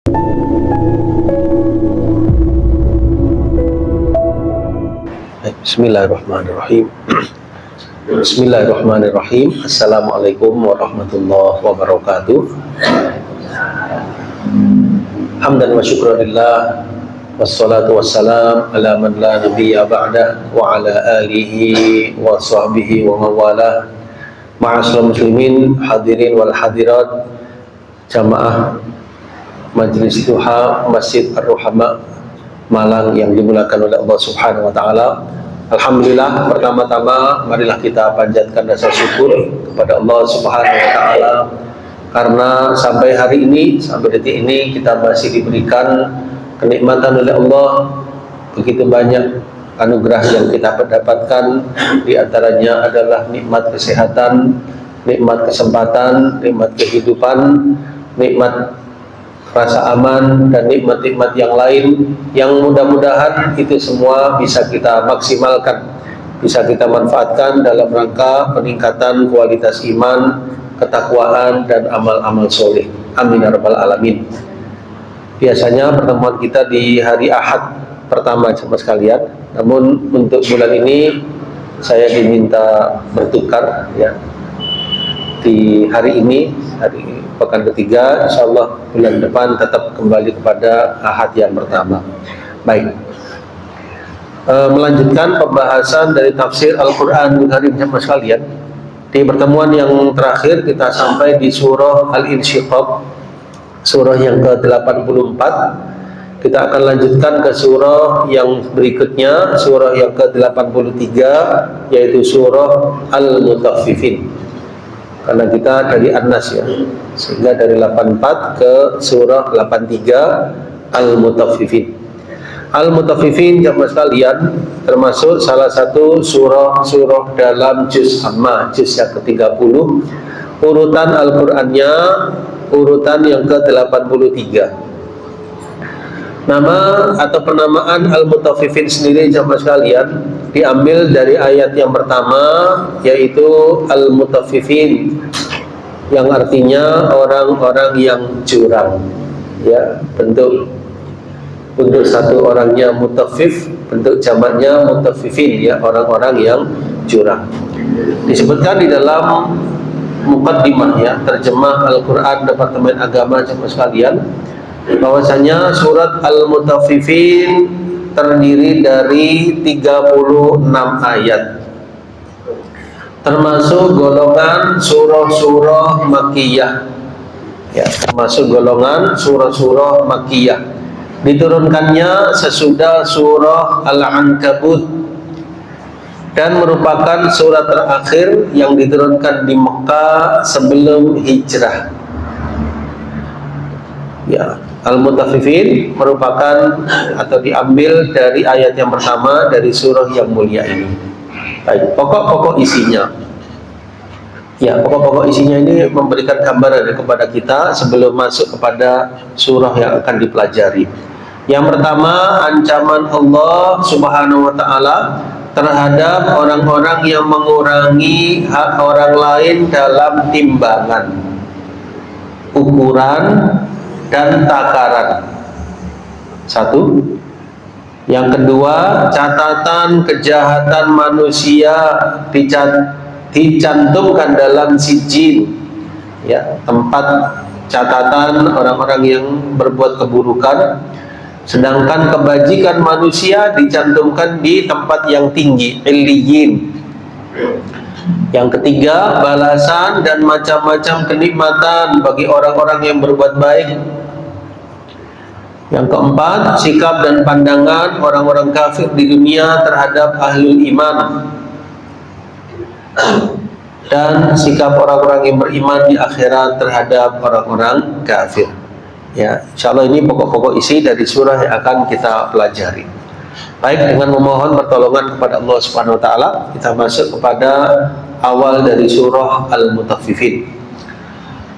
Bismillahirrahmanirrahim. Bismillahirrahmanirrahim. Assalamualaikum warahmatullahi wabarakatuh. Hamdan wa syukranillah, wassalatu wassalam ala man la nabiyya ba'dah wa ala alihi wa sahbihi wa mawalah. Ma'asyiral muslimin, hadirin wal hadirat, jamaah Majelis Duha Masjid Ar-Ruhama Malang yang dimulakan oleh Allah Subhanahu wa taala. Alhamdulillah, pertama-tama marilah kita panjatkan rasa syukur kepada Allah Subhanahu wa taala karena sampai hari ini, sampai detik ini kita masih diberikan kenikmatan oleh Allah. Begitu banyak anugerah yang kita dapatkan, di antaranya adalah nikmat kesehatan, nikmat kesempatan, nikmat kehidupan, nikmat rasa aman, dan nikmat-nikmat yang lain yang mudah-mudahan itu semua bisa kita maksimalkan, bisa kita manfaatkan dalam rangka peningkatan kualitas iman, ketakwaan, dan amal-amal soleh. Amin ya rabbal alamin. Biasanya pertemuan kita di hari Ahad pertama sama sekalian, namun untuk bulan ini saya diminta bertukar ya, di hari ini, hari pekan ketiga, insyaallah bulan depan tetap kembali kepada Ahad yang pertama. Baik, melanjutkan pembahasan dari tafsir Al-Quran Karim jemaah sekalian. Di pertemuan yang terakhir kita sampai di surah Al-Insyiqaq, surah yang ke-84. Kita akan lanjutkan ke surah yang berikutnya, surah yang ke-83, yaitu surah Al-Mutaffifin. Karena kita dari An-Nas ya, sehingga dari 84 ke surah 83 Al-Mutaffifin. Al-Mutaffifin jemaah sekalian termasuk salah satu surah dalam juz Amma, juz yang ke-30. Urutan Al-Qur'annya urutan yang ke-83. Nama atau penamaan Al-Mutaffifin sendiri jemaah sekalian diambil dari ayat yang pertama, yaitu Al-Mutaffifin, yang artinya orang-orang yang curang ya. Bentuk satu orangnya mutaffif, bentuk jamaknya mutaffifin ya, orang-orang yang curang. Disebutkan di dalam muqaddimah ya, terjemah Al-Quran Departemen Agama jemaah sekalian, bahwasanya surat Al-Mutaffifin terdiri dari 36 ayat, termasuk golongan surah-surah Makkiyah ya, termasuk golongan surah-surah Makkiyah. Diturunkannya sesudah surah Al-Ankabut dan merupakan surat terakhir yang diturunkan di Mekah sebelum hijrah ya. Al-Mutaffifin merupakan atau diambil dari ayat yang pertama dari surah yang mulia ini. Baik, pokok-pokok isinya ya, pokok-pokok isinya ini memberikan gambaran kepada kita sebelum masuk kepada surah yang akan dipelajari. Yang pertama, ancaman Allah Subhanahu wa ta'ala terhadap orang-orang yang mengurangi hak orang lain dalam timbangan, ukuran, dan takaran. Satu. Yang kedua, catatan kejahatan manusia dicantumkan dalam sijil ya, tempat catatan orang-orang yang berbuat keburukan, sedangkan kebajikan manusia dicantumkan di tempat yang tinggi, illiyin. Yang ketiga, balasan dan macam-macam kenikmatan bagi orang-orang yang berbuat baik. Yang keempat, sikap dan pandangan orang-orang kafir di dunia terhadap ahlul iman, dan sikap orang-orang yang beriman di akhirat terhadap orang-orang kafir ya. Insyaallah ini pokok-pokok isi dari surah yang akan kita pelajari. Baik, dengan memohon pertolongan kepada Allah Subhanahu wa taala, kita masuk kepada awal dari surah Al-Mutaffifin.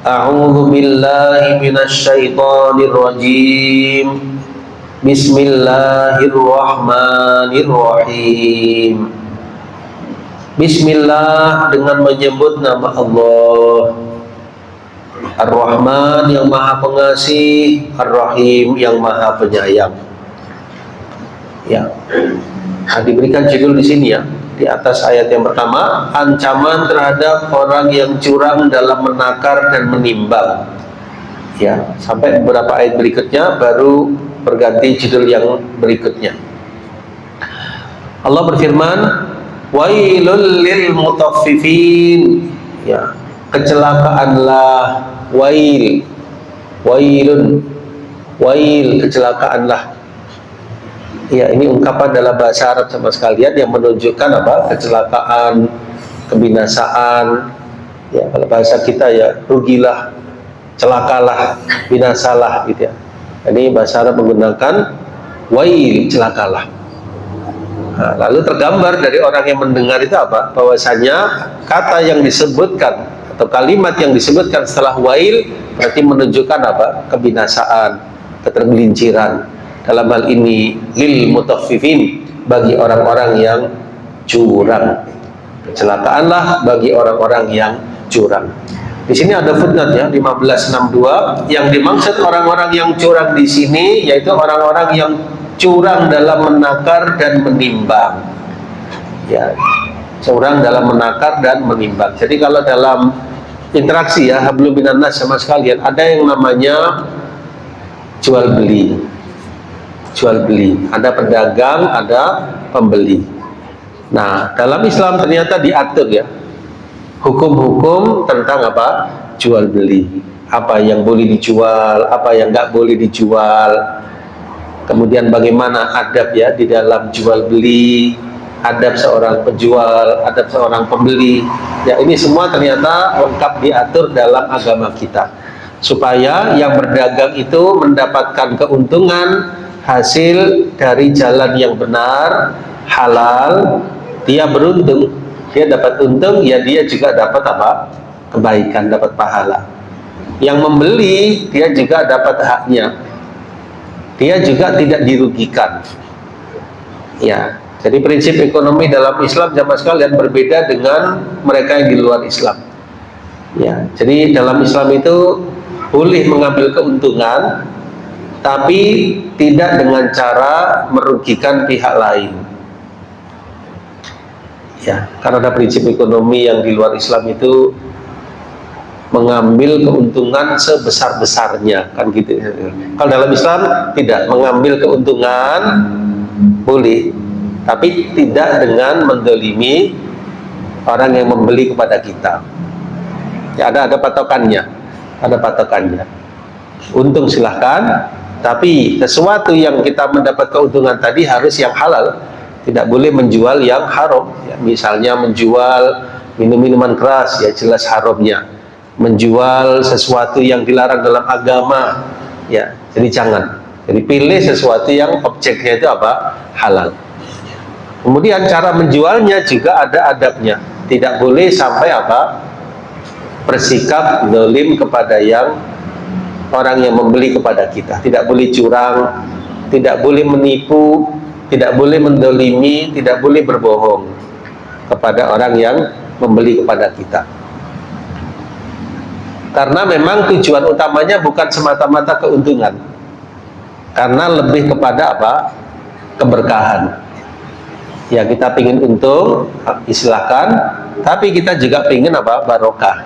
A'udzu billahi minasyaitonir rajim. Bismillahirrahmanirrahim. Bismillah, dengan menyebut nama Allah. Ar-Rahman yang maha pengasih, Ar-Rahim yang maha penyayang. Ya, diberikan judul di sini ya, di atas ayat yang pertama, ancaman terhadap orang yang curang dalam menakar dan menimbang. Ya, sampai beberapa ayat berikutnya baru berganti judul yang berikutnya. Allah berfirman, wailul lil mutaffifin. Ya, kecelakaanlah, wailun, kecelakaanlah. Ya, ini ungkapan dalam bahasa Arab sama sekalian yang menunjukkan apa? Kecelakaan, kebinasaan. Ya, kalau bahasa kita ya, rugilah, celakalah, binasalah gitu ya. Ini bahasa Arab menggunakan wail, celakalah. Nah, lalu tergambar dari orang yang mendengar itu apa? Bahwasanya kata yang disebutkan atau kalimat yang disebutkan setelah wail berarti menunjukkan apa? Kebinasaan, ketergelinciran. Dalam hal ini lil mutaffifin, bagi orang-orang yang curang. Kecelakaanlah bagi orang-orang yang curang. Di sini ada footnote ya, 1562, yang dimaksud orang-orang yang curang di sini yaitu orang-orang yang curang dalam menakar dan menimbang. Ya, curang dalam menakar dan menimbang. Jadi kalau dalam interaksi ya, hablum minan nas sama sekalian, ada yang namanya jual beli. Jual beli, ada pedagang, ada pembeli. Nah, dalam Islam ternyata diatur ya, hukum-hukum tentang apa? Jual beli. Apa yang boleh dijual, apa yang nggak boleh dijual. Kemudian bagaimana adab ya di dalam jual beli, adab seorang penjual, adab seorang pembeli. Ya, ini semua ternyata lengkap diatur dalam agama kita. Supaya yang berdagang itu mendapatkan keuntungan hasil dari jalan yang benar, halal, dia beruntung, dia dapat untung, ya dia juga dapat apa? Kebaikan, dapat pahala. Yang membeli, dia juga dapat haknya, dia juga tidak dirugikan. Ya, jadi prinsip ekonomi dalam Islam jamaah sekalian berbeda dengan mereka yang di luar Islam. Ya, jadi dalam Islam itu boleh mengambil keuntungan, tapi tidak dengan cara merugikan pihak lain. Ya, karena ada prinsip ekonomi yang di luar Islam itu mengambil keuntungan sebesar-besarnya, kan gitu. Kalau dalam Islam tidak, mengambil keuntungan boleh, tapi tidak dengan mendolimi orang yang membeli kepada kita. Ya, ada patokannya, ada patokannya. Untung silahkan, tapi sesuatu yang kita mendapat keuntungan tadi harus yang halal, tidak boleh menjual yang haram. Ya, misalnya menjual minum-minuman keras, ya jelas haramnya. Menjual sesuatu yang dilarang dalam agama, ya jadi jangan. Jadi pilih sesuatu yang objeknya itu apa? Halal. Kemudian cara menjualnya juga ada adabnya. Tidak boleh sampai apa? Bersikap zalim kepada orang yang membeli kepada kita. Tidak boleh curang, tidak boleh menipu, tidak boleh mendolimi, tidak boleh berbohong kepada orang yang membeli kepada kita. Karena memang tujuan utamanya bukan semata-mata keuntungan, karena lebih kepada apa? Keberkahan. Ya, kita ingin untung, istilahkan, tapi kita juga ingin apa? Barokah.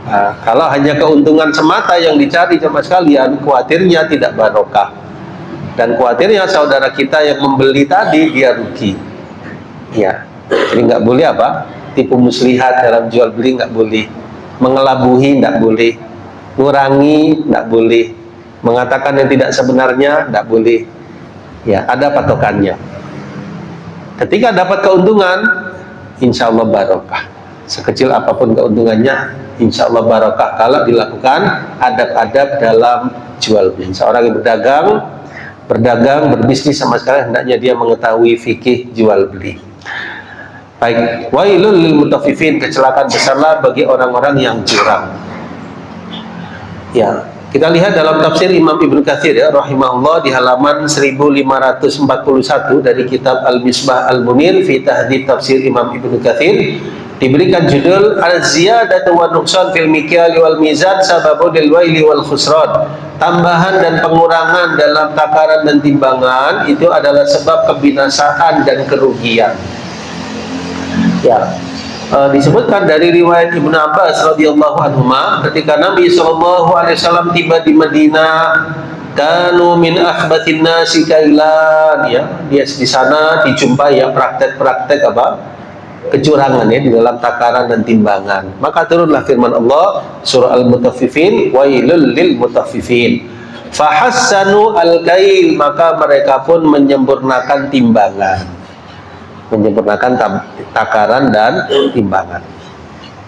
Nah, kalau hanya keuntungan semata yang dicari sama sekalian, khawatirnya tidak barokah, dan khawatirnya saudara kita yang membeli tadi dia rugi. Ya, jadi nggak boleh apa? Tipu muslihat dalam jual beli nggak boleh, mengelabuhi nggak boleh, ngurangi nggak boleh, mengatakan yang tidak sebenarnya nggak boleh. Ya, ada patokannya. Ketika dapat keuntungan, insya Allah barokah. Sekecil apapun keuntungannya, insya Allah barokah kalau dilakukan adab-adab dalam jual beli. Seorang yang berdagang, berbisnis sama sekali hendaknya dia mengetahui fikih jual beli. Baik, wailul lil mutaffifin, kecelakaan besarlah bagi orang-orang yang curang. Ya, Kita lihat dalam tafsir Imam Ibnu Katsir ya rahimahullah di halaman 1541 dari kitab Al-Misbah Al-Munir fi Tahdhib Tafsir Imam Ibnu Katsir, diberikan judul Al-Ziyadatu wa Nuqsan fil Mikyali wal Mizan Sababun lil Waili wal Khusran. Tambahan dan pengurangan dalam takaran dan timbangan itu adalah sebab kebinasaan dan kerugian. Ya. Disebutkan dari riwayat Ibnu Abbas radhiyallahu anhuma, ketika Nabi SAW tiba di Madinah, kanu min akhbatin nasi kailan, ya, dia di sana dijumpai ya praktek-praktek kecurangan ya di dalam takaran dan timbangan. Maka turunlah firman Allah surah Al-Mutaffifin, wailul lil mutaffifin. Fahassanu al-kail, maka mereka pun menyempurnakan timbangan, menyempurnakan takaran dan timbangan.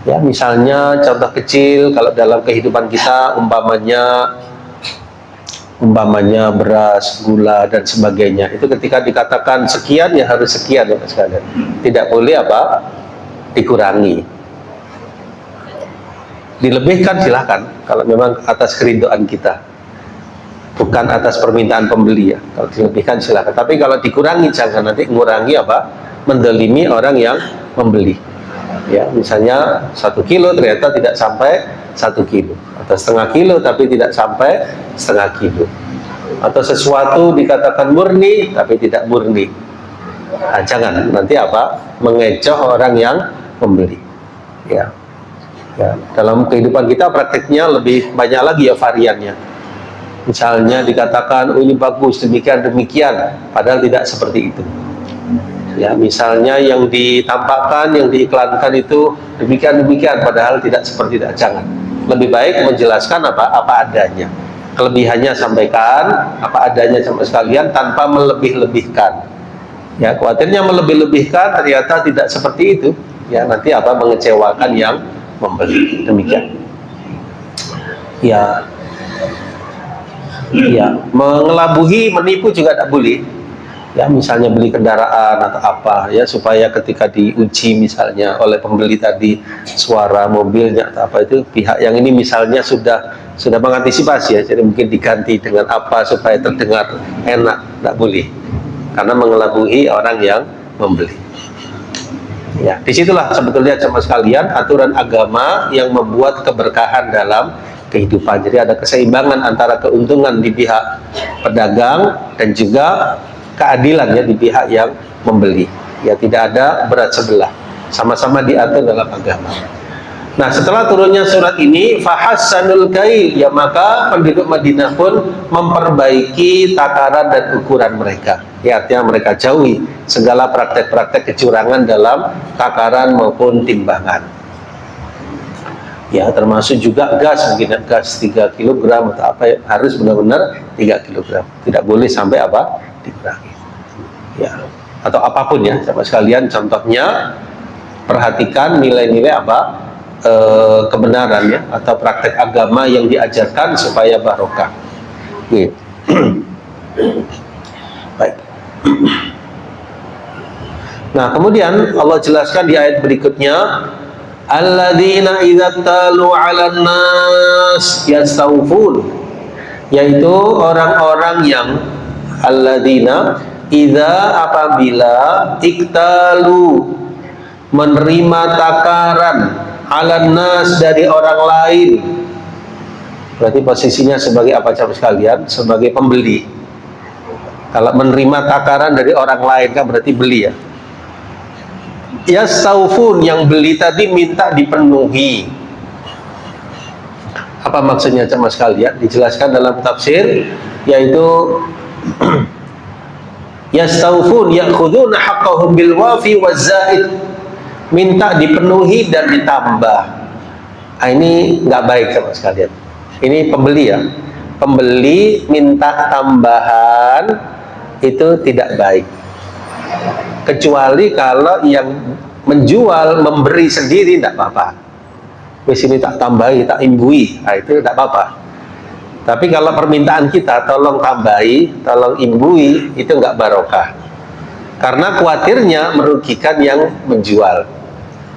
Ya, misalnya contoh kecil kalau dalam kehidupan kita umpamanya beras, gula dan sebagainya. Itu ketika dikatakan sekian ya harus sekian ya sekalian. Tidak boleh dikurangi. Dilebihkan silahkan kalau memang atas kerinduan kita. Bukan atas permintaan pembeli ya. Kalau dilebihkan silahkan. Tapi kalau dikurangi jangan, nanti mengurangi mendolimi orang yang membeli. Ya, misalnya 1 kilo ternyata tidak sampai 1 kilo, atau setengah kilo tapi tidak sampai setengah kilo, atau sesuatu dikatakan murni tapi tidak murni. Nah, jangan nanti mengecoh orang yang membeli. Ya, dalam kehidupan kita prakteknya lebih banyak lagi ya variannya. Misalnya dikatakan oh ini bagus demikian padahal tidak seperti itu. Ya, misalnya yang ditampakkan, yang diiklankan itu demikian padahal tidak seperti itu. Jangan. Lebih baik menjelaskan apa adanya. Kelebihannya sampaikan apa adanya sama sekalian tanpa melebih-lebihkan. Ya, khawatirnya melebih-lebihkan ternyata tidak seperti itu. Ya, nanti mengecewakan yang membeli. Demikian. Ya, mengelabuhi, menipu juga tidak boleh. Ya, misalnya beli kendaraan atau ya, supaya ketika diuji misalnya oleh pembeli tadi suara mobilnya atau itu, pihak yang ini misalnya sudah mengantisipasi ya, jadi mungkin diganti dengan supaya terdengar enak. Tidak boleh, karena mengelabui orang yang membeli. Ya, disitulah sebetulnya sama sekalian aturan agama yang membuat keberkahan dalam kehidupan. Jadi ada keseimbangan antara keuntungan di pihak pedagang dan juga keadilan ya di pihak yang membeli. Ya, tidak ada berat sebelah, sama-sama diatur dalam agama. Nah, setelah turunnya surat ini, fahassanul kail, ya maka penduduk Madinah pun memperbaiki takaran dan ukuran mereka. Ya, artinya mereka jauhi segala praktek-praktek kecurangan dalam takaran maupun timbangan. Ya, termasuk juga gas, mungkin gas 3 kg atau ya, harus benar-benar 3 kg. Tidak boleh sampai dikurangi. Ya, atau apapun ya, sama sekalian. Contohnya perhatikan nilai-nilai kebenaran ya, atau praktek agama yang diajarkan supaya barokah. Baik. Nah, kemudian Allah jelaskan di ayat berikutnya, alladzina idza talu 'alan nas yastawfun, yaitu orang-orang yang alladzina apabila iktalu menerima takaran 'alan nas dari orang lain, berarti posisinya sebagai sekalian? Sebagai pembeli. Kalau menerima takaran dari orang lain kan berarti beli ya. Yastaufun, yang beli tadi minta dipenuhi. Apa maksudnya sama sekalian? Dijelaskan dalam tafsir, yaitu yastaufun ya'khuduna haqqahum bil wafi waz zaid, minta dipenuhi dan ditambah. Nah, ini nggak baik sama sekalian. Ini pembeli ya, pembeli minta tambahan itu tidak baik, kecuali kalau yang menjual memberi sendiri tidak apa-apa. Wis ini tak tambahi, tak imbui, nah itu tidak apa-apa. Tapi kalau permintaan kita tolong tambahi, tolong imbui, itu nggak barokah, karena khawatirnya merugikan yang menjual.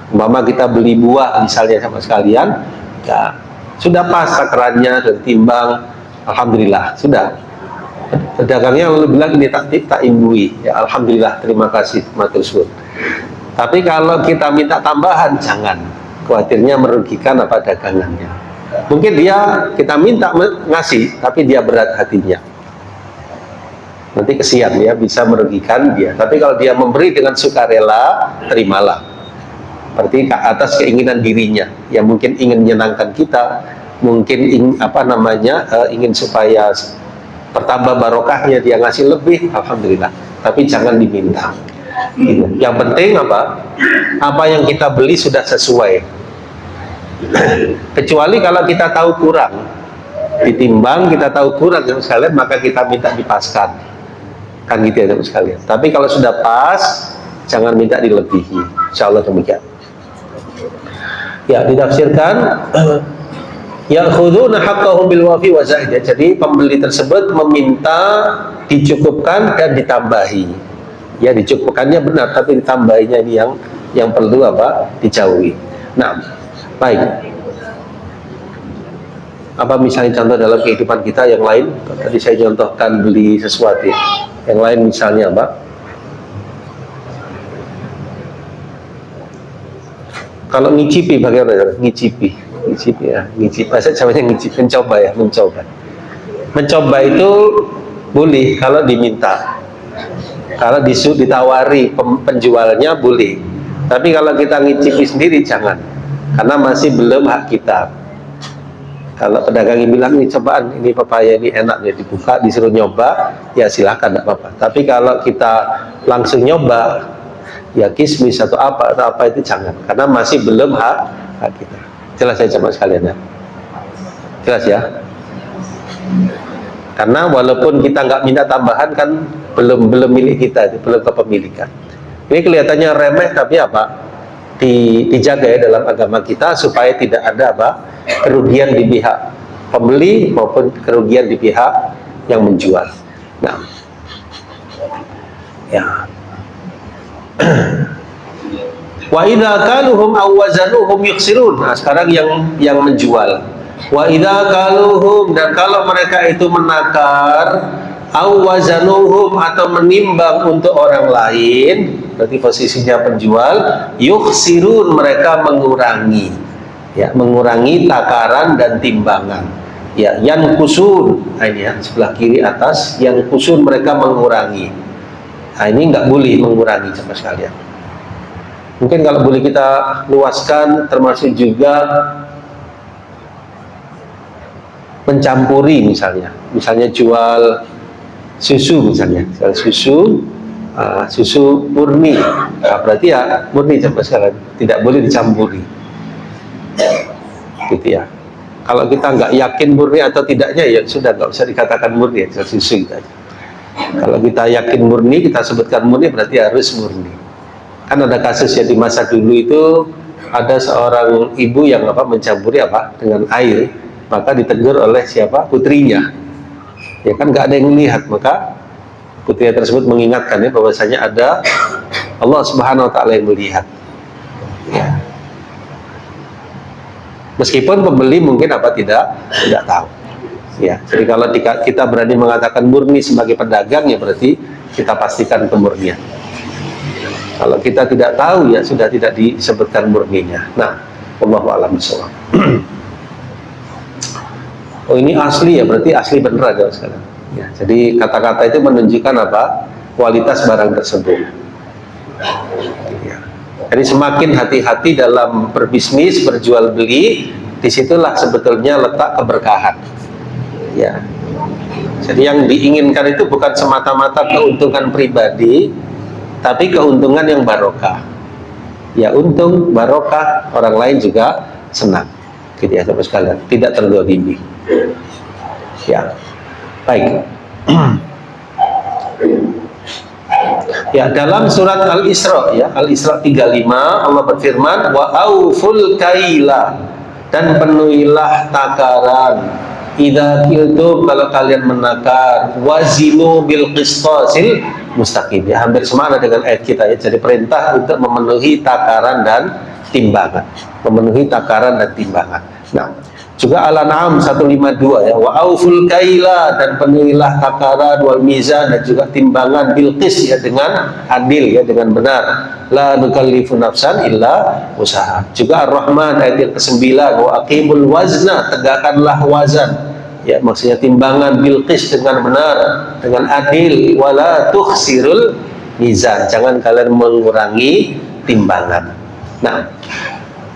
Umpama kita beli buah misalnya sama sekalian, ya, sudah pas takarannya, sudah timbang, alhamdulillah, sudah. Pedagangnya lalu bilang ini tak imbui, ya alhamdulillah, terima kasih, matur suwun. Tapi kalau kita minta tambahan, jangan, khawatirnya merugikan apa dagangannya. Mungkin dia kita minta ngasih, tapi dia berat hatinya, nanti kesian ya, bisa merugikan dia. Tapi kalau dia memberi dengan sukarela, terimalah. Berarti atas keinginan dirinya, yang mungkin ingin menyenangkan kita, mungkin ingin supaya bertambah barokahnya, dia ngasih lebih, alhamdulillah. Tapi jangan diminta. Yang penting apa yang kita beli sudah sesuai. Kecuali kalau kita tahu kurang, ditimbang kita tahu kurang yang sekalian, maka kita minta dipaskan, kan gitu ya sekalian. Tapi kalau sudah pas, jangan minta dilebihi. Insya Allah demikian. Ya, ditafsirkan ya'khuduna haqqahum bil wafi wa zaid. Jadi pembeli tersebut meminta dicukupkan dan ditambahi. Ya, dicukupkannya benar, tapi ditambahinya ini yang perlu dijauhi. Nah, baik. Apa misalnya contoh dalam kehidupan kita yang lain? Tadi saya contohkan beli sesuatu. Yang lain misalnya kalau ngicipi, bagaimana? Ngicipi ya, bahasa Jawanya ngicipi, mencoba itu boleh kalau diminta, kalau ditawari penjualnya boleh. Tapi kalau kita ngicipi sendiri jangan, karena masih belum hak kita. Kalau pedagangnya bilang ini cobaan, ini pepaya ini enak, ya dibuka, disuruh nyoba, ya silahkan, tidak apa-apa. Tapi kalau kita langsung nyoba, ya kismis atau apa itu jangan, karena masih belum hak kita. Jelas ya jemaah sekalian ya? Jelas ya? Karena walaupun kita nggak minta tambahan, kan belum milik kita, itu belum kepemilikan. Ini kelihatannya remeh, tapi dijaga ya dalam agama kita, supaya tidak ada kerugian di pihak pembeli maupun kerugian di pihak yang menjual. Nah, ya. Wa idza kaluhum aw wazanuhum yukhsirun. Nah, sekarang yang menjual. Wa idza kaluhum, dan kalau mereka itu menakar, aw wazanuhum atau menimbang untuk orang lain, berarti posisinya penjual, yukhsirun, mereka mengurangi. Ya, mengurangi takaran dan timbangan. Ya, yankusun. Nah, ini ya, sebelah kiri atas, yankusun, mereka mengurangi. Nah, ini nggak boleh mengurangi sama sekalian. Mungkin kalau boleh kita luaskan, termasuk juga mencampuri, misalnya jual susu, misalnya susu murni, nah, berarti ya murni sampai sekarang, tidak boleh dicampuri, gitu ya. Kalau kita nggak yakin murni atau tidaknya, ya sudah, nggak usah dikatakan murni, ya susu gitu aja. Kalau kita yakin murni, kita sebutkan murni, berarti harus murni. Kan ada kasus ya di masa dulu itu, ada seorang ibu yang mencampuri dengan air, maka ditegur oleh siapa? Putrinya. Ya kan nggak ada yang melihat, maka putrinya tersebut mengingatkan ya bahwasanya ada Allah Subhanahu Wa Taala yang melihat. Ya. Meskipun pembeli mungkin tidak tahu. Ya, jadi kalau kita berani mengatakan murni sebagai pedagang, ya berarti kita pastikan kemurnian. Kalau kita tidak tahu, ya sudah tidak disebutkan murninya. Nah, wallahu a'lam bishawab. Oh, ini asli ya, berarti asli beneran ya sekarang. Ya, jadi kata-kata itu menunjukkan kualitas barang tersebut. Ya. Jadi semakin hati-hati dalam berbisnis, berjual beli, disitulah sebetulnya letak keberkahan. Ya. Jadi yang diinginkan itu bukan semata-mata keuntungan pribadi, tapi keuntungan yang barokah. Ya, untung, barokah, orang lain juga senang. Gitu ya, sahabat sekalian, tidak terzalimi. Ya, baik. Ya, dalam surat Al-Isra, ya, Al-Isra 35, Allah berfirman, wa auful kaila, dan penuhilah takaran. Idza qiltum, kalau kalian menakar, wazinu bil qistasil mustaqim. Ya, hampir semakna dengan ayat kita ya. Jadi perintah untuk memenuhi takaran dan timbangan. Memenuhi takaran dan timbangan. Nah, Juga Al-An'am 152 ya, wa auful kaila, dan penuhilah takaran, wal mizan, dan juga timbangan, bil qis ya, dengan adil ya, dengan benar. La nukallifu nafsan illa usaha. Juga Ar-Rahman ayat yang ke-9, wa aqimul wazna, tegakkanlah wazan ya, maksudnya timbangan, bil qis, dengan benar, dengan adil, wala tukhsirul mizan, jangan kalian mengurangi timbangan. Nah,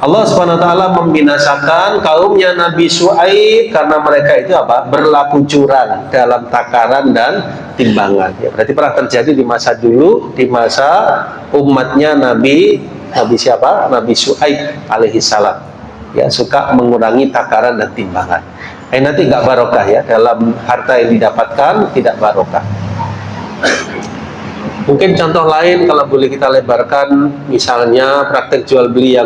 Allah Subhanahu wa taala membinasakan kaumnya Nabi Syuaib karena mereka itu apa? Berlaku curang dalam takaran dan timbangan. Ya, berarti pernah terjadi di masa dulu, di masa umatnya Nabi siapa? Nabi Syuaib alaihi salam. Ya, suka mengurangi takaran dan timbangan. Nanti nggak barokah ya, dalam harta yang didapatkan tidak barokah. Mungkin contoh lain kalau boleh kita lebarkan, misalnya praktek jual beli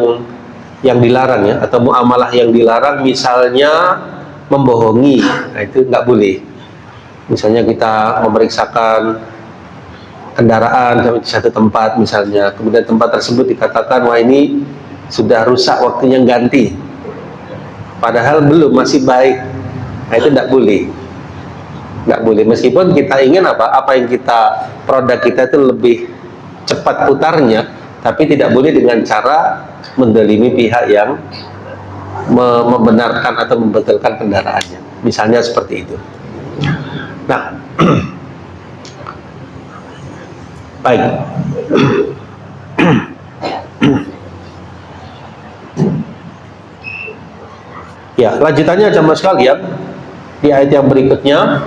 yang dilarang ya, atau muamalah yang dilarang, misalnya membohongi, nah itu nggak boleh. Misalnya kita memeriksakan kendaraan di satu tempat misalnya, kemudian tempat tersebut dikatakan wah ini sudah rusak, waktunya ganti, padahal belum, masih baik. Nah itu nggak boleh, nggak boleh. Meskipun kita ingin apa yang kita, produk kita itu lebih cepat putarnya, tapi tidak boleh dengan cara mendalimi pihak yang membenarkan atau membatalkan kendaraannya, misalnya seperti itu. Nah, baik. Ya, lanjutannya jamaah sekalian, di ayat yang berikutnya,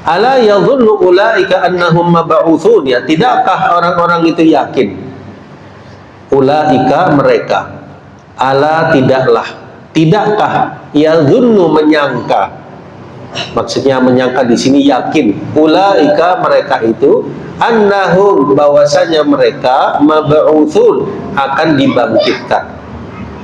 ala yadhunnu ulaika annahum mab'utsun, ya, tidakkah orang-orang itu yakin, ulaika mereka, ala tidakkah, yadhunnu menyangka, maksudnya menyangka di sini yakin, ulaika mereka itu, annahum bahwasanya mereka, mab'utsun akan dibangkitkan.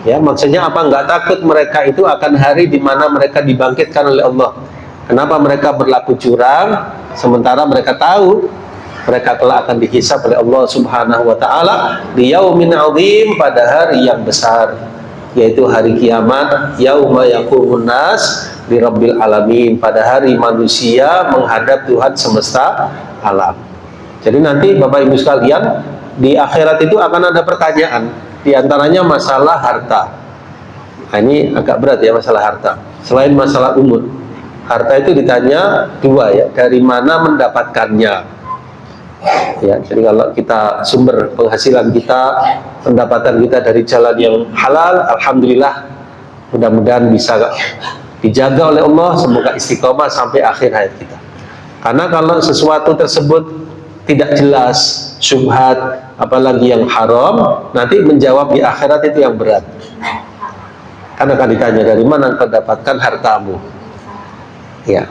Ya, maksudnya apa? Nggak takut mereka itu akan hari di mana mereka dibangkitkan oleh Allah. Kenapa mereka berlaku curang sementara mereka tahu mereka kelak akan dihisab oleh Allah Subhanahu wa taala di yaumin azim, pada hari yang besar, yaitu hari kiamat, yauma yaqumun nas li rabbil alamin, pada hari manusia menghadap Tuhan semesta alam. Jadi nanti Bapak Ibu sekalian, di akhirat itu akan ada pertanyaan. Di antaranya masalah harta. Nah, ini agak berat ya, masalah harta. Selain masalah umur, harta itu ditanya dua ya, dari mana mendapatkannya. Ya, jadi kalau kita sumber penghasilan kita, pendapatan kita dari jalan yang halal, alhamdulillah, mudah-mudahan bisa dijaga oleh Allah, semoga istiqomah sampai akhir hayat kita. Karena kalau sesuatu tersebut tidak jelas, syubhat, apalagi yang haram, nanti menjawab di akhirat itu yang berat. Karena akan ditanya dari mana engkau dapatkan hartamu. Ya,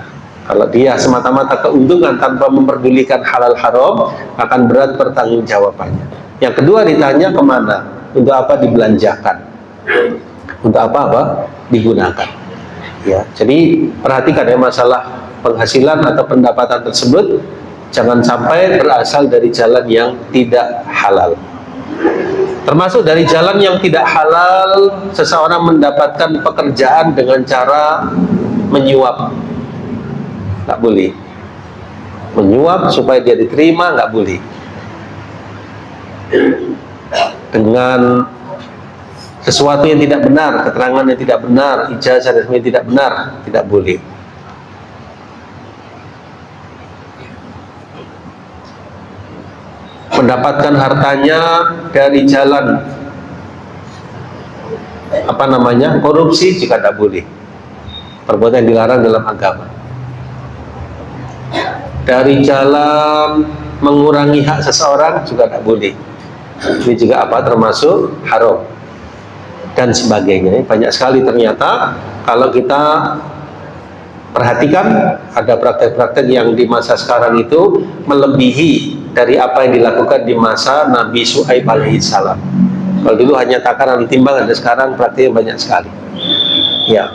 kalau dia semata-mata keuntungan tanpa memperdulikan halal haram, akan berat pertanggungjawabannya. Yang kedua ditanya kemana, untuk apa dibelanjakan, untuk apa digunakan. Ya, jadi perhatikan ya, masalah penghasilan atau pendapatan tersebut jangan sampai berasal dari jalan yang tidak halal. Termasuk dari jalan yang tidak halal, seseorang mendapatkan pekerjaan dengan cara menyuap. Nggak boleh. Menyuap supaya dia diterima, nggak boleh. Dengan sesuatu yang tidak benar, keterangan yang tidak benar, ijazah yang tidak benar, tidak boleh. Mendapatkan hartanya dari jalan korupsi juga tidak boleh, perbuatan yang dilarang dalam agama. Dari jalan mengurangi hak seseorang juga tidak boleh, ini juga termasuk haram dan sebagainya. Banyak sekali ternyata kalau kita perhatikan, ada praktek-praktek yang di masa sekarang itu melebihi dari apa yang dilakukan di masa Nabi Syuaib alaihissalam. Kalau dulu hanya takaran timbangan, dan sekarang prakteknya banyak sekali. Ya,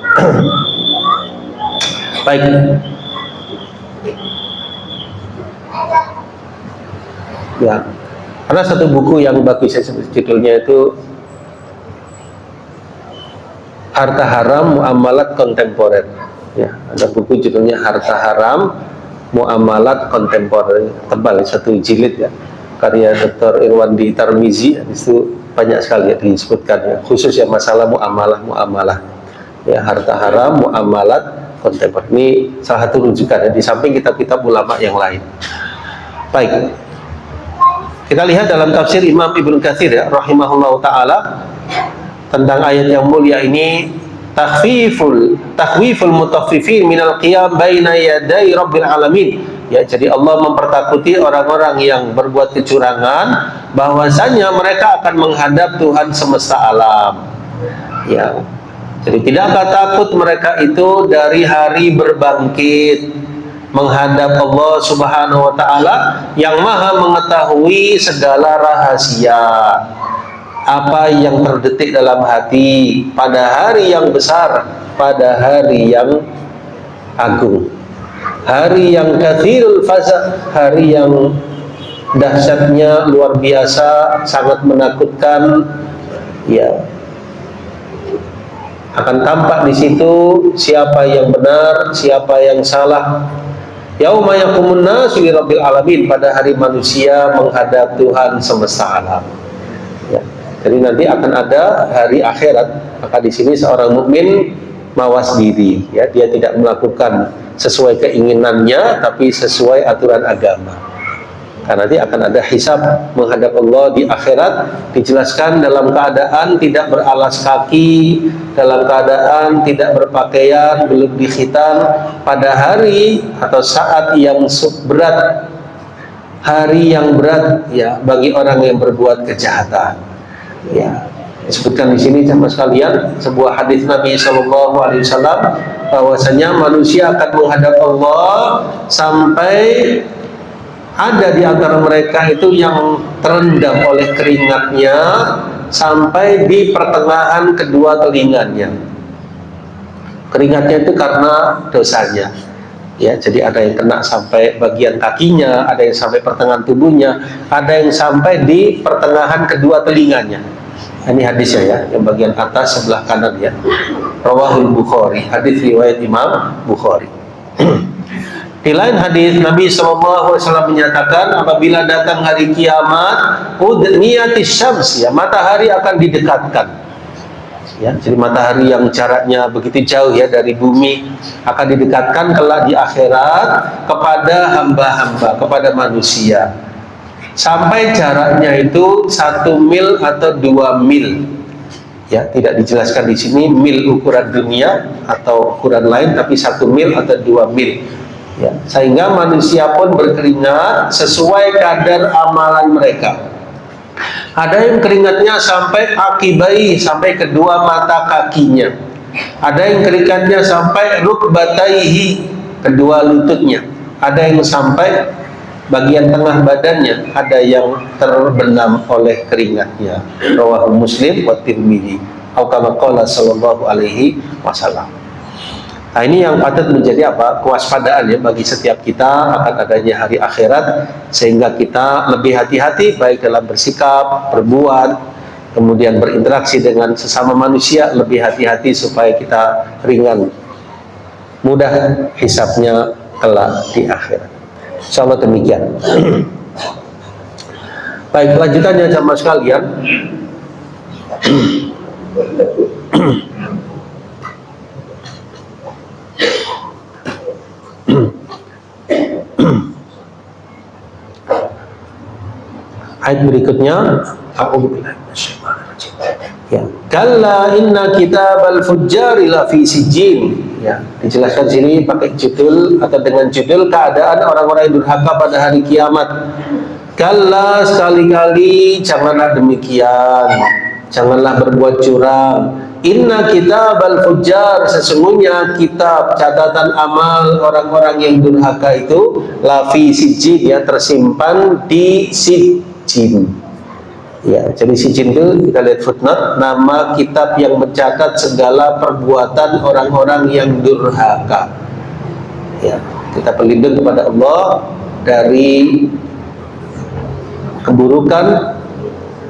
baik. Ya, ada satu buku yang bagus, judulnya itu Harta Haram Muamalat Kontemporer. Ya, ada buku judulnya Harta Haram Muamalat Kontemporer, tebal satu jilid ya, karya Dr. Irwandi Tarmizi. Itu banyak sekali ya disebutkan ya, khusus ya masalah muamalah. Ya, harta haram muamalat kontemporer. Ini salah satu rujukan ya, di samping kitab-kitab ulama yang lain. Baik, kita lihat dalam tafsir Imam Ibnu Katsir ya, rahimahullahu taala, tentang ayat yang mulia ini, takhwiful mutaffifin minal qiyam baina yaday rabbil alamin. Ya, jadi Allah mempertakuti orang-orang yang berbuat kecurangan bahwasanya mereka akan menghadap Tuhan semesta alam. Ya, jadi tidakkah takut mereka itu dari hari berbangkit menghadap Allah Subhanahu wa taala yang Maha mengetahui segala rahasia, apa yang terdetik dalam hati pada hari yang besar, pada hari yang agung, hari yang kathirul faza, hari yang dahsyatnya luar biasa, sangat menakutkan. Ya, akan tampak di situ siapa yang benar, siapa yang salah. Yauma yaqumun nasu lirabbil alamin, pada hari manusia menghadap Tuhan semesta alam. Ya. Jadi nanti akan ada hari akhirat, maka di sini seorang mukmin mawas diri, ya, dia tidak melakukan sesuai keinginannya, tapi sesuai aturan agama. Karena nanti akan ada hisab menghadap Allah di akhirat, dijelaskan dalam keadaan tidak beralas kaki, dalam keadaan tidak berpakaian, belum dikhitan, pada hari atau saat yang berat, hari yang berat ya bagi orang yang berbuat kejahatan. Ya, disebutkan di sini sama sekalian sebuah hadis Nabi Shallallahu Alaihi Wasallam bahwasanya manusia akan menghadap Allah sampai ada di antara mereka itu yang terendam oleh keringatnya sampai di pertengahan kedua telinganya. Keringatnya itu karena dosanya. Ya, jadi ada yang kena sampai bagian kakinya, ada yang sampai pertengahan tubuhnya, ada yang sampai di pertengahan kedua telinganya. Ini hadisnya ya, yang bagian atas sebelah kanan ya. Rawahul Bukhari, hadis riwayat Imam Bukhari. Di lain hadis Nabi SAW menyatakan, apabila datang hari kiamat, udniyatis syams, ya, matahari akan didekatkan. Ya, jadi matahari yang jaraknya begitu jauh ya dari bumi akan didekatkan kelak di akhirat kepada hamba-hamba, kepada manusia. Sampai jaraknya itu 1 mil atau 2 mil. Ya, tidak dijelaskan di sini mil ukuran dunia atau ukuran lain, tapi 1 mil atau 2 mil. Ya, sehingga manusia pun berkeringat sesuai kadar amalan mereka. Ada yang keringatnya sampai akibai, sampai kedua mata kakinya. Ada yang keringatnya sampai rukbataihi, kedua lututnya. Ada yang sampai bagian tengah badannya. Ada yang terbenam oleh keringatnya. Rawahu Muslim wa Tirmidzi. Atau kama qala sallallahu alaihi wasallam. Nah, ini yang patut menjadi apa? Kewaspadaan ya bagi setiap kita akan adanya hari akhirat, sehingga kita lebih hati-hati baik dalam bersikap, berbuat, kemudian berinteraksi dengan sesama manusia, lebih hati-hati supaya kita ringan, mudah hisabnya kelak di akhirat. Insyaallah demikian. Baik, lanjutannya jamaah sekalian. Ayat berikutnya, ya, kalla inna kitabal fujjari la fi sijjin. Ya, dijelaskan sini pakai judul atau dengan judul keadaan orang-orang yang durhaka pada hari kiamat. Kalla, sekali-kali janganlah demikian, janganlah berbuat curang. Inna kitabal fujjar, sesungguhnya kitab catatan amal orang-orang yang durhaka itu la fi sijjin, ya, tersimpan di sijjin. Ya, jadi sijjin itu kita lihat footnote, nama kitab yang mencatat segala perbuatan orang-orang yang durhaka. Ya, kita berlindung kepada Allah dari keburukan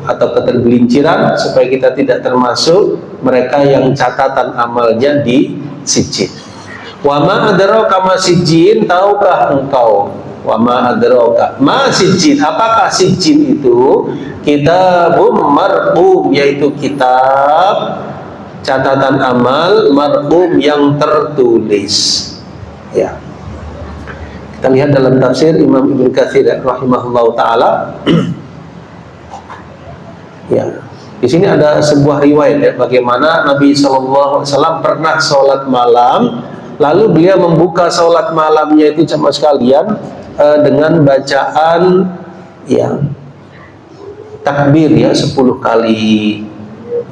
atau ketergelinciran, supaya kita tidak termasuk mereka yang catatan amalnya di sijjin. Wa ma adraka ma sijjin, tahukah engkau? Wa ma adraka ma sijjin, apakah sijjin itu? Kitabum marqum, yaitu kitab catatan amal marqum yang tertulis. Ya. Kita lihat dalam tafsir Imam Ibnu Katsir rahimahullahu taala. Ya. Di sini ada sebuah riwayat ya, bagaimana Nabi SAW pernah sholat malam, lalu beliau membuka sholat malamnya itu sama sekalian dengan bacaan ya takbir ya 10 kali,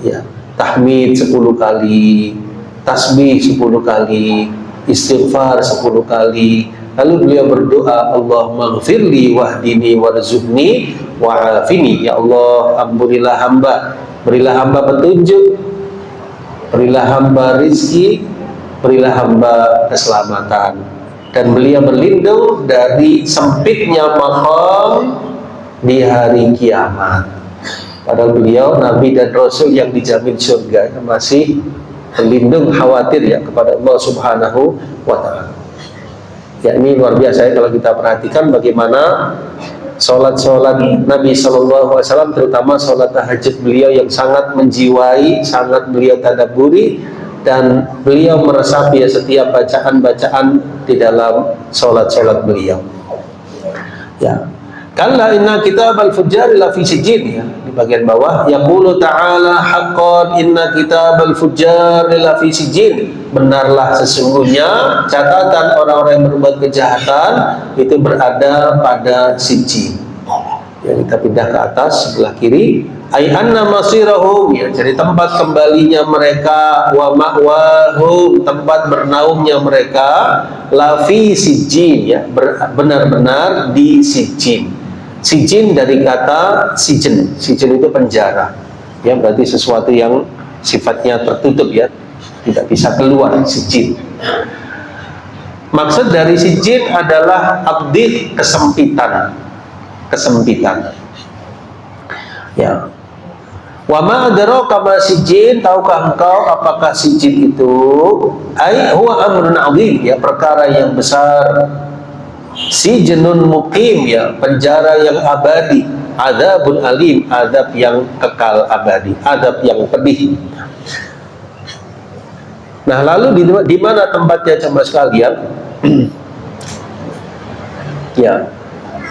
ya tahmid 10 kali, tasbih 10 kali, istighfar 10 kali. Lalu beliau berdoa, Allahumma ghfirli wahdini warzuqni wa'afini. Ya Allah, ampunilah hamba, berilah hamba petunjuk, berilah hamba rizki, berilah hamba keselamatan. Dan beliau berlindung dari sempitnya maqam di hari kiamat. Padahal beliau Nabi dan Rasul yang dijamin surga, masih berlindung, khawatir ya kepada Allah Subhanahu wa ta'ala. Ya, ini luar biasa ya kalau kita perhatikan bagaimana sholat-sholat Nabi SAW, terutama sholat tahajud beliau yang sangat menjiwai, sangat beliau tadabburi, dan beliau meresapi ya setiap bacaan-bacaan di dalam sholat-sholat beliau. Ya, kalla inna kitabal fujjar la fi sijjin, ya di bagian bawah, yaqulu ta'ala haqqan inna kitabal fujjar la fi sijjin, benarlah sesungguhnya catatan orang-orang yang berbuat kejahatan itu berada pada sijjin. Ya, kita pindah ke atas sebelah kiri, ay anna masirahum, ya jadi tempat kembalinya mereka, wa ma'wahum, tempat bernaungnya mereka, la fi sijjin, ya benar-benar di sijjin. Sijjin dari kata sijen, sijen itu penjara, ya berarti sesuatu yang sifatnya tertutup ya, tidak bisa keluar, sijjin. Maksud dari sijjin adalah abdih, kesempitan, kesempitan. Ya. Wa ma adraka ma sijjin, tahukah engkau apakah sijjin itu? Ai huwa amrun 'adzim, ya perkara yang besar. Sijnun muqim, ya penjara yang abadi. Adzabun alim, azab yang kekal abadi, azab yang pedih. Nah, lalu di mana tempatnya jemaah sekalian? Ya.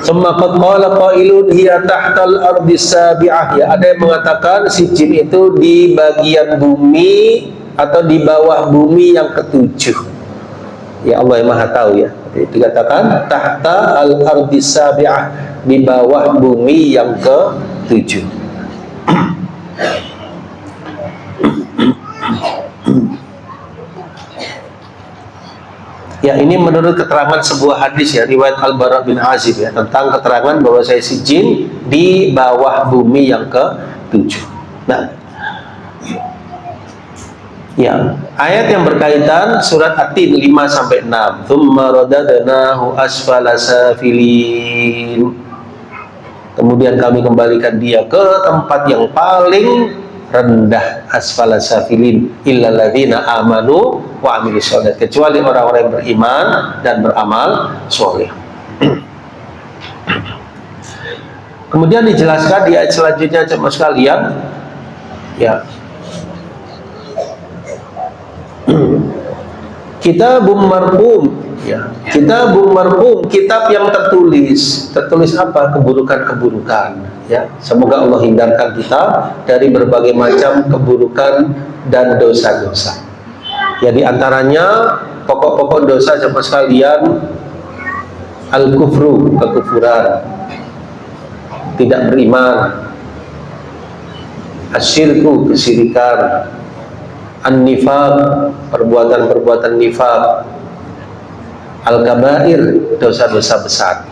Summa qad qala qailun hiya tahtal ardi sabi'ah, ya ada yang mengatakan sijjin itu di bagian bumi atau di bawah bumi yang ketujuh. Ya Allah yang Maha tahu ya. Dikatakan tahta al ardi sabi'ah, di bawah bumi yang ketujuh. Ya, ini menurut keterangan sebuah hadis ya, riwayat Al-Bara bin Azib ya, tentang keterangan bahwa saya sijjin di bawah bumi yang ke-7. Nah, ya, ayat yang berkaitan surat At-Tin 5-6. Tsumma radadnahu asfala safilin. Kemudian kami kembalikan dia ke tempat yang paling rendah, asfala safilin, illal ladzina amanu wa amilus sholihat, kecuali orang-orang yang beriman dan beramal soleh. Kemudian dijelaskan di ayat selanjutnya jemaah sekalian, ya, kitabum marqum, ya kitabum marqum, kitab yang tertulis. Tertulis apa? Keburukan-keburukan, ya semoga Allah hindarkan kita dari berbagai macam keburukan dan dosa-dosa. Ya diantaranya pokok-pokok dosa jemaah sekalian, al-kufru, kekufuran, tidak beriman, asyirku, kesyirikan, an-nifaq, perbuatan-perbuatan nifaq, al-kabair, dosa-dosa besar.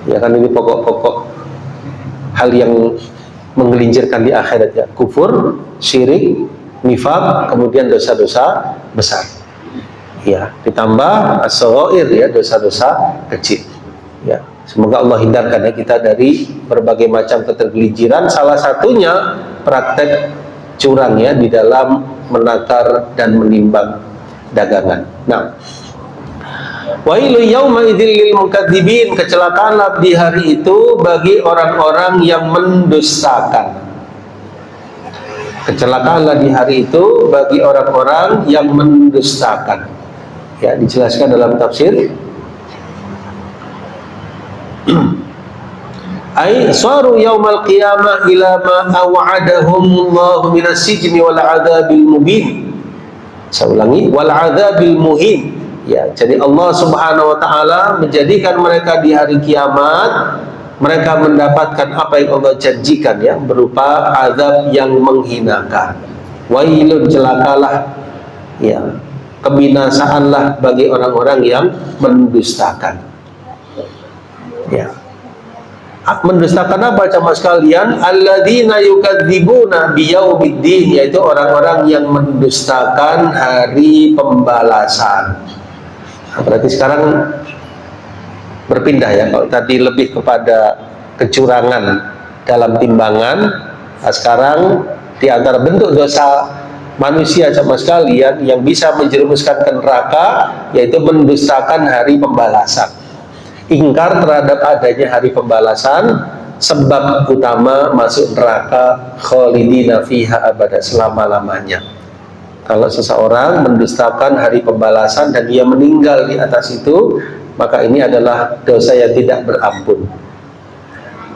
Ya kan ini pokok-pokok hal yang menggelincirkan di akhirat ya, kufur, syirik, nifaq, kemudian dosa-dosa besar. Ya, ditambah as-shaghair ya, dosa-dosa kecil. Ya. Semoga Allah hindarkan ya kita dari berbagai macam ketergelinciran, salah satunya praktek curang ya di dalam menakar dan menimbang dagangan. Nah, wailu yauma idzil lil mukadzibin, kecelakaanlah di hari itu bagi orang-orang yang mendustakan. Kecelakaanlah di hari itu bagi orang-orang yang mendustakan. Ya, dijelaskan dalam tafsir. Ai saru yaumal qiyamah ila ma aw'adahumullahu minas sijni wal 'adzabil mubin. Saya ulangi, wal 'adzabil muhin. Ya, jadi Allah Subhanahu wa taala menjadikan mereka di hari kiamat mereka mendapatkan apa yang Allah janjikan ya, berupa azab yang menghinakan. Wailun, celakalah ya, kebinasaanlah bagi orang-orang yang mendustakan. Ya. Mendustakan apa jamaah sekalian? Alladzina yukadzibuna biyaumiddin, yaitu orang-orang yang mendustakan hari pembalasan. Nah, berarti sekarang berpindah ya, kalau tadi lebih kepada kecurangan dalam timbangan, nah sekarang di antara bentuk dosa manusia jamaah sekalian yang bisa menjerumuskan ke neraka yaitu mendustakan hari pembalasan. Ingkar terhadap adanya hari pembalasan, sebab utama masuk neraka khalidina fiha abada, selama-lamanya. Kalau seseorang mendustakan hari pembalasan dan dia meninggal di atas itu, maka ini adalah dosa yang tidak berampun.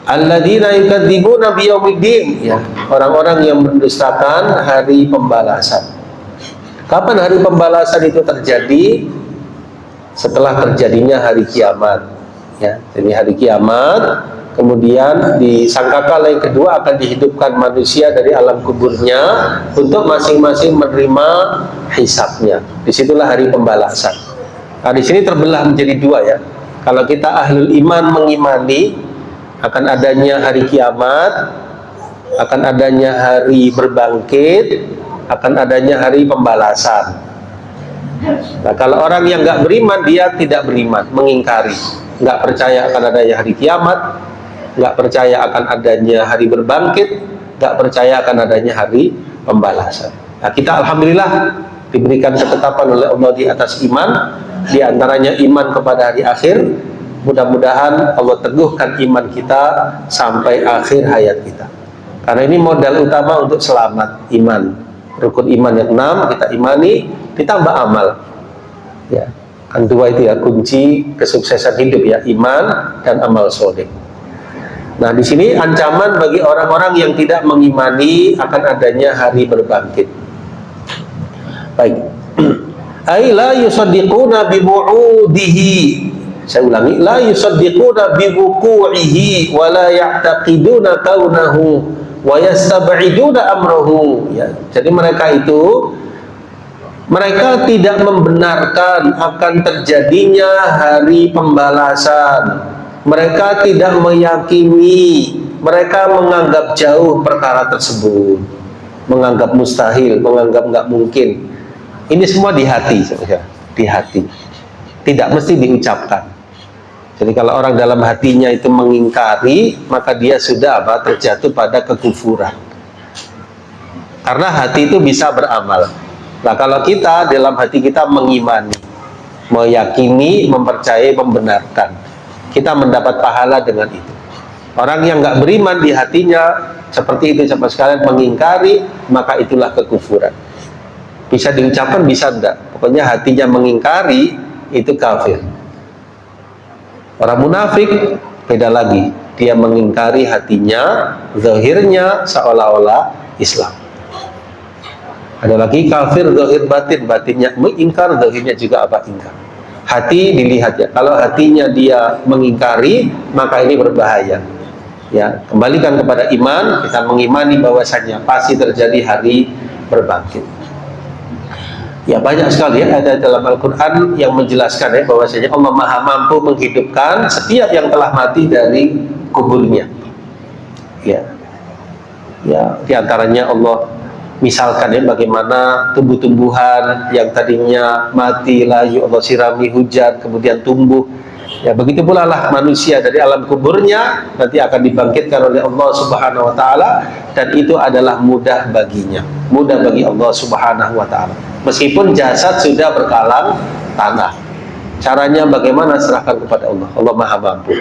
Alladzina yukadzibuna biyaumiddin, ya, orang-orang yang mendustakan hari pembalasan. Kapan hari pembalasan itu terjadi? Setelah terjadinya hari kiamat. Ya, jadi hari kiamat, kemudian disangkakan yang kedua akan dihidupkan manusia dari alam kuburnya untuk masing-masing menerima hisabnya. Disitulah hari pembalasan. Nah, di sini terbelah menjadi dua ya. Kalau kita ahlul iman mengimani akan adanya hari kiamat, akan adanya hari berbangkit, akan adanya hari pembalasan. Nah, kalau orang yang nggak beriman, dia tidak beriman, mengingkari, nggak percaya akan adanya hari kiamat, nggak percaya akan adanya hari berbangkit, nggak percaya akan adanya hari pembalasan. Nah, kita alhamdulillah diberikan ketetapan oleh Allah di atas iman, di antaranya iman kepada hari akhir. Mudah-mudahan Allah teguhkan iman kita sampai akhir hayat kita. Karena ini modal utama untuk selamat, iman. Rukun iman yang 6 kita imani, ditambah amal. Ya, kan dua itu ya kunci kesuksesan hidup ya, iman dan amal soleh. Nah, di sini ancaman bagi orang-orang yang tidak mengimani akan adanya hari berbangkit. Baik. Ai la yusaddiquna bi bu'udihi. Saya ulangi, la yusaddiquna bi wuqu'ihi wa la ya'taqiduna kaunahu wa yastab'iduna amrahu. Ya, jadi mereka tidak membenarkan akan terjadinya hari pembalasan. Mereka tidak meyakini, mereka menganggap jauh perkara tersebut, menganggap mustahil, menganggap nggak mungkin. Ini semua di hati, di hati, tidak mesti diucapkan. Jadi kalau orang dalam hatinya itu mengingkari, maka dia sudah terjatuh pada kekufuran. Karena hati itu bisa beramal. Nah, kalau kita dalam hati kita mengimani, meyakini, mempercayai, membenarkan, kita mendapat pahala dengan itu. Orang yang nggak beriman di hatinya seperti itu sama sekalian mengingkari, maka itulah kekufuran. Bisa diucapkan, bisa enggak. Pokoknya hatinya mengingkari, itu kafir. Orang munafik beda lagi. Dia mengingkari hatinya, zahirnya seolah-olah Islam. Ada lagi kafir zahir batin, batinnya mengingkar, zahirnya juga ingkar. Hati dilihat ya. Kalau hatinya dia mengingkari, maka ini berbahaya. Ya, kembalikan kepada iman, kita mengimani bahwasanya pasti terjadi hari berbangkit. Ya, banyak sekali ya ada dalam Al-Quran yang menjelaskan ya bahwasanya Allah Maha mampu menghidupkan setiap yang telah mati dari kuburnya. Ya, ya, diantaranya Allah misalkan ya bagaimana tumbuh-tumbuhan yang tadinya mati layu Allah sirami hujan kemudian tumbuh Ya, begitu pula lah manusia dari alam kuburnya nanti akan dibangkitkan oleh Allah Subhanahu wa taala, dan itu adalah mudah baginya. Mudah bagi Allah Subhanahu wa taala. Meskipun jasad sudah berkalang tanah. Caranya bagaimana? Serahkan kepada Allah. Allah Maha mampu.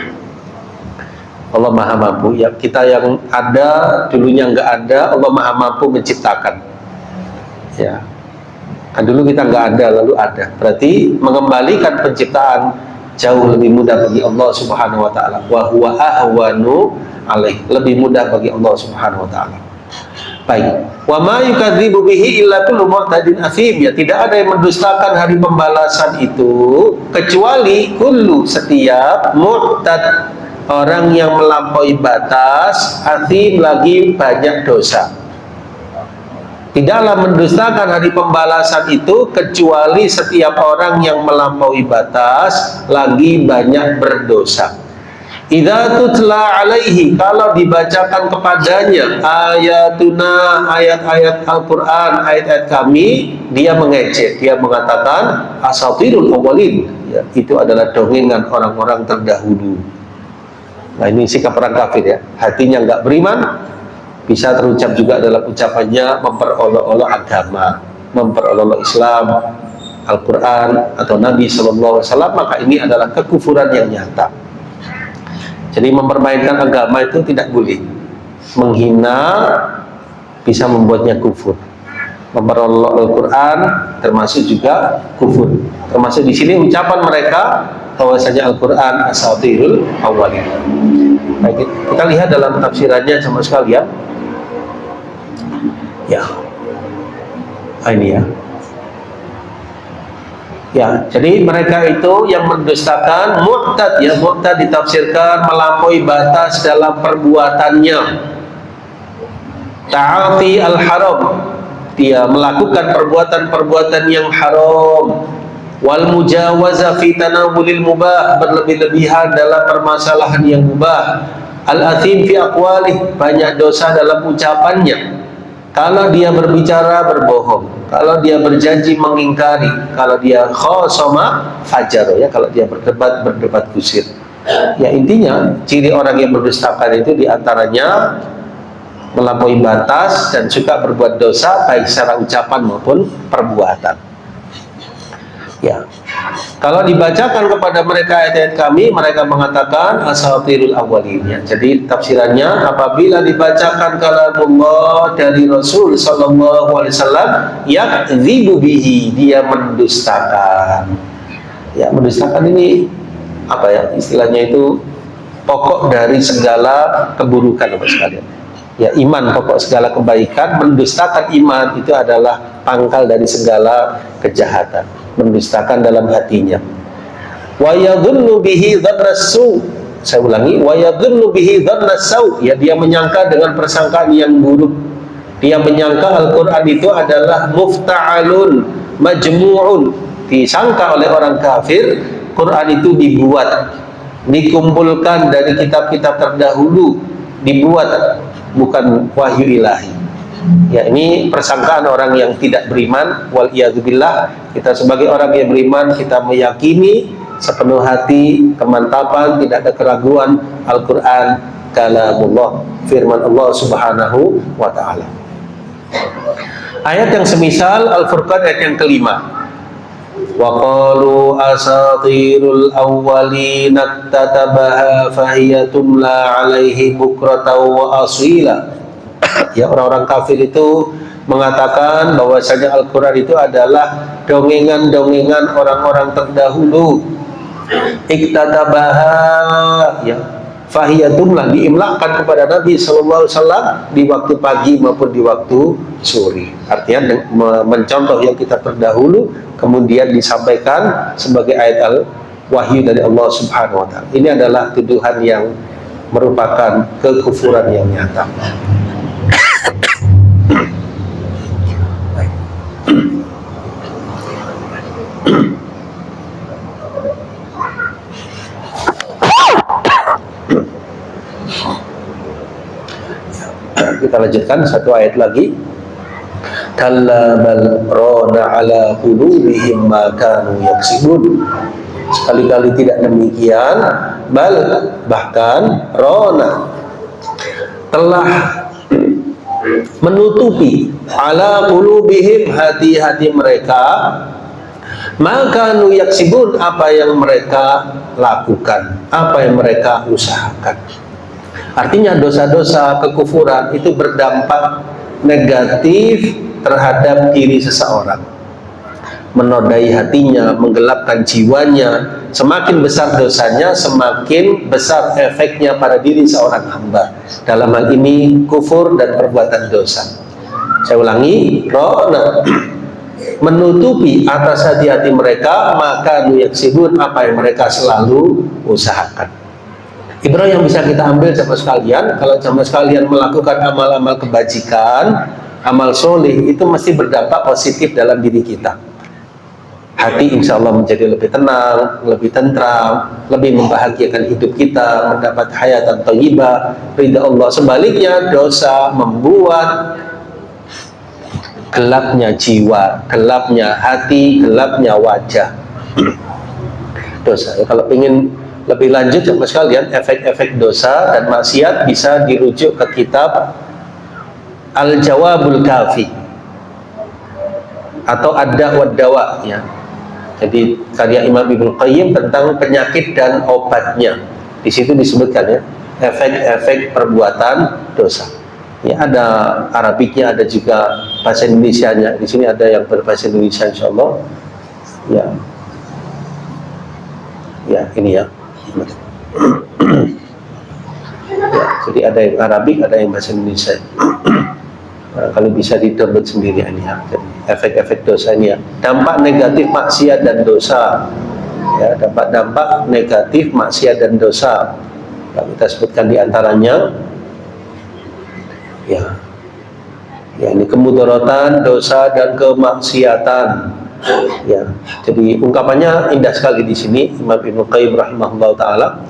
Allah Maha mampu. Ya, kita yang ada dulunya nggak ada, Allah Maha mampu menciptakan. Ya. Kan dulu kita nggak ada, lalu ada. Berarti mengembalikan penciptaan jauh lebih mudah bagi Allah Subhanahu wa taala. Wa huwa ahwanu alaih. Lebih mudah bagi Allah Subhanahu wa taala. Baik. Wa ma yukadzibu bihi illa kullu mu'tadin athim. Ya, tidak ada yang mendustakan hari pembalasan itu kecuali kullu, setiap mu'tad, orang yang melampaui batas, athim, lagi banyak dosa. Tidaklah mendustakan hari pembalasan itu kecuali setiap orang yang melampaui batas, lagi banyak berdosa. Idza tutla alaihi, kalau dibacakan kepadanya ayatuna, ayat-ayat Al-Quran, ayat-ayat kami, dia mengejek, dia mengatakan asatirul awwalin, ya, itu adalah dongengan orang-orang terdahulu. Nah, ini sikap orang kafir, ya, hatinya nggak beriman, bisa terucap juga dalam ucapannya memperolok-olok agama, memperolok Islam, Al-Quran atau Nabi SAW, maka ini adalah kekufuran yang nyata. Jadi mempermainkan agama itu tidak boleh. Menghina bisa membuatnya kufur. Memperolok Al-Quran termasuk juga kufur. Termasuk di sini ucapan mereka bahwasanya Al-Quran asatirul awwalin. Baik, kita lihat dalam tafsirannya sama sekalian. Ya, ini ya. Ya, jadi mereka itu yang mendustakan, mu'tad, ya, mu'tad ditafsirkan melampaui batas dalam perbuatannya. Ta'ati al-haram, dia melakukan perbuatan-perbuatan yang haram. Wal mujawaza fi tanawulil mubah, berlebih-lebihan dalam permasalahan yang mubah. Al-athim fi aqwalih, banyak dosa dalam ucapannya. Kalau dia berbicara berbohong, kalau dia berjanji mengingkari, kalau dia khosoma fajar, ya, kalau dia berdebat kusir. Ya, intinya ciri orang yang berdustakan itu diantaranya melampaui batas dan suka berbuat dosa baik secara ucapan maupun perbuatan. Ya, kalau dibacakan kepada mereka ayat-ayat kami, mereka mengatakan asatirul awwalin. Ya, jadi tafsirannya, apabila dibacakan kalamullah dari Rasul sallallahu alaihi wasallam, yakdzibu bihi, dia mendustakan. Ya, mendustakan ini apa ya istilahnya, itu pokok dari segala keburukan, Bapak sekalian. Ya, iman pokok segala kebaikan, mendustakan iman itu adalah pangkal dari segala kejahatan. Mendustakan dalam hatinya. Wa yadhunnu bihi dhannasu. Saya ulangi, wa yadhunnu bihi dhannasu. Ya, dia menyangka dengan persangkaan yang buruk. Dia menyangka Al-Quran itu adalah mufta'alun, majmu'un. Disangka oleh orang kafir, Quran itu dibuat, dikumpulkan dari kitab-kitab terdahulu, dibuat, bukan wahyu ilahi. Ya, ini persangkaan orang yang tidak beriman. Wal iyadzubillah. Kita sebagai orang yang beriman, kita meyakini sepenuh hati, kemantapan, tidak ada keraguan, Al-Quran kalamullah, firman Allah Subhanahu wa ta'ala. Ayat yang semisal Al-Furqan ayat yang kelima, wa qalu asatirul awwalin tatabaha fahiya tumla alaihi bukratan wa asila. Ya, orang-orang kafir itu mengatakan bahwasanya Al-Quran itu adalah dongengan-dongengan orang-orang terdahulu. Iktatabaha, ya, fahiyatumlah, diimlakkan kepada Nabi SAW di waktu pagi maupun di waktu sore. Artinya mencontoh yang kita terdahulu kemudian disampaikan sebagai ayat al-wahyu dari Allah Subhanahu wa ta'ala. Ini adalah tuduhan yang merupakan kekufuran yang nyata. Kita lanjutkan satu ayat lagi. Kalla bal rana ala qulubihim ma kanu yaksibun. Sekali-kali tidak demikian, bahkan rona, telah menutupi ala qulubihim, hati-hati mereka, maka yaksibun, apa yang mereka lakukan, apa yang mereka usahakan. Artinya dosa-dosa kekufuran itu berdampak negatif terhadap diri seseorang, menodai hatinya, menggelapkan jiwanya. Semakin besar dosanya, semakin besar efeknya pada diri seorang hamba. Dalam hal ini kufur dan perbuatan dosa. Saya ulangi, rona, menutupi atas hati-hati mereka, maka yaksibun, apa yang mereka selalu usahakan. Ibrah yang bisa kita ambil sama sekalian, kalau sama sekalian melakukan amal-amal kebajikan, amal soleh, itu mesti berdampak positif dalam diri kita. Hati insya Allah menjadi lebih tenang, lebih tentram, lebih membahagiakan hidup kita, mendapat hayatan thayyibah, ridha Allah. Sebaliknya, dosa membuat gelapnya jiwa, gelapnya hati, gelapnya wajah. Dosa. Kalau ingin lebih lanjut sama sekalian, efek-efek dosa dan maksiat bisa dirujuk ke kitab Al-Jawabul Kafi atau Ad-Da' Dawa, ya. Jadi karya Imam Ibnu Qayyim tentang penyakit dan obatnya. Di situ disebutkan, ya, efek-efek perbuatan dosa. Ya, ada Arabiknya, ada juga bahasa Indonesianya. Di sini ada yang berbahasa Indonesia, insyaallah. Ya, ya ini ya. Ya, jadi ada yang Arabik, ada yang bahasa Indonesia. Kalau bisa di-download sendiri ini, ya. Efek-efek dosa ini, ya. Dampak negatif maksiat dan dosa, ya, dampak-dampak negatif maksiat dan dosa. Kalau kita sebutkan diantaranya, ya, ya, ini kemudaratan, dosa dan kemaksiatan. Ya, jadi ungkapannya indah sekali di sini Imam Ibnu Qayyim rahimahullah taala.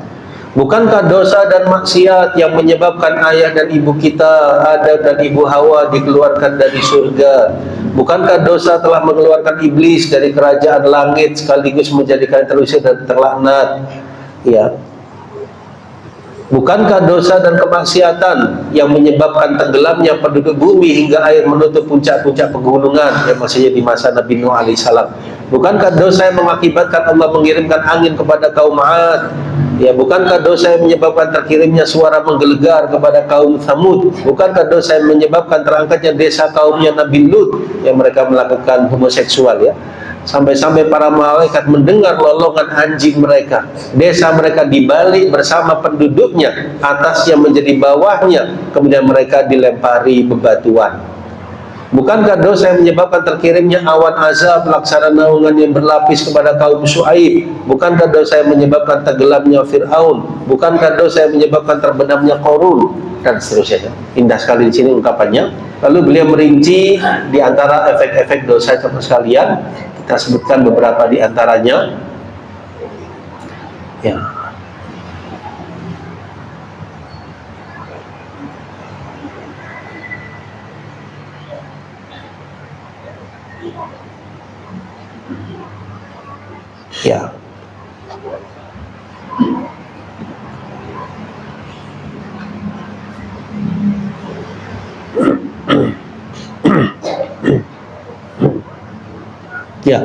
Bukankah dosa dan maksiat yang menyebabkan ayah dan ibu kita, Adam dan ibu Hawa, dikeluarkan dari surga? Bukankah dosa telah mengeluarkan iblis dari kerajaan langit sekaligus menjadikan terusir dan terlaknat? Ya. Bukankah dosa dan kemaksiatan yang menyebabkan tenggelamnya penduduk bumi hingga air menutup puncak-puncak pegunungan, yang maksudnya di masa Nabi Nuh alaihissalam? Bukankah dosa yang mengakibatkan Allah mengirimkan angin kepada kaum 'Ad? Ya, bukankah dosa yang menyebabkan terkirimnya suara menggelegar kepada kaum Tsamud? Bukankah dosa yang menyebabkan terangkatnya desa kaumnya Nabi Lut yang mereka melakukan homoseksual, ya? Sampai-sampai para malaikat mendengar lolongan anjing mereka. Desa mereka dibalik bersama penduduknya, atasnya menjadi bawahnya, kemudian mereka dilempari bebatuan. Bukankah dosa yang menyebabkan terkirimnya awan azab laksana naungan yang berlapis kepada kaum Syuaib? Bukankah dosa yang menyebabkan tenggelamnya Fir'aun? Bukankah dosa yang menyebabkan terbenamnya Qarun? Dan seterusnya. Indah sekali di sini ungkapannya. Lalu beliau merinci di antara efek-efek dosa sama sekalian. Kita sebutkan beberapa di antaranya. Ya. Ya. Ya,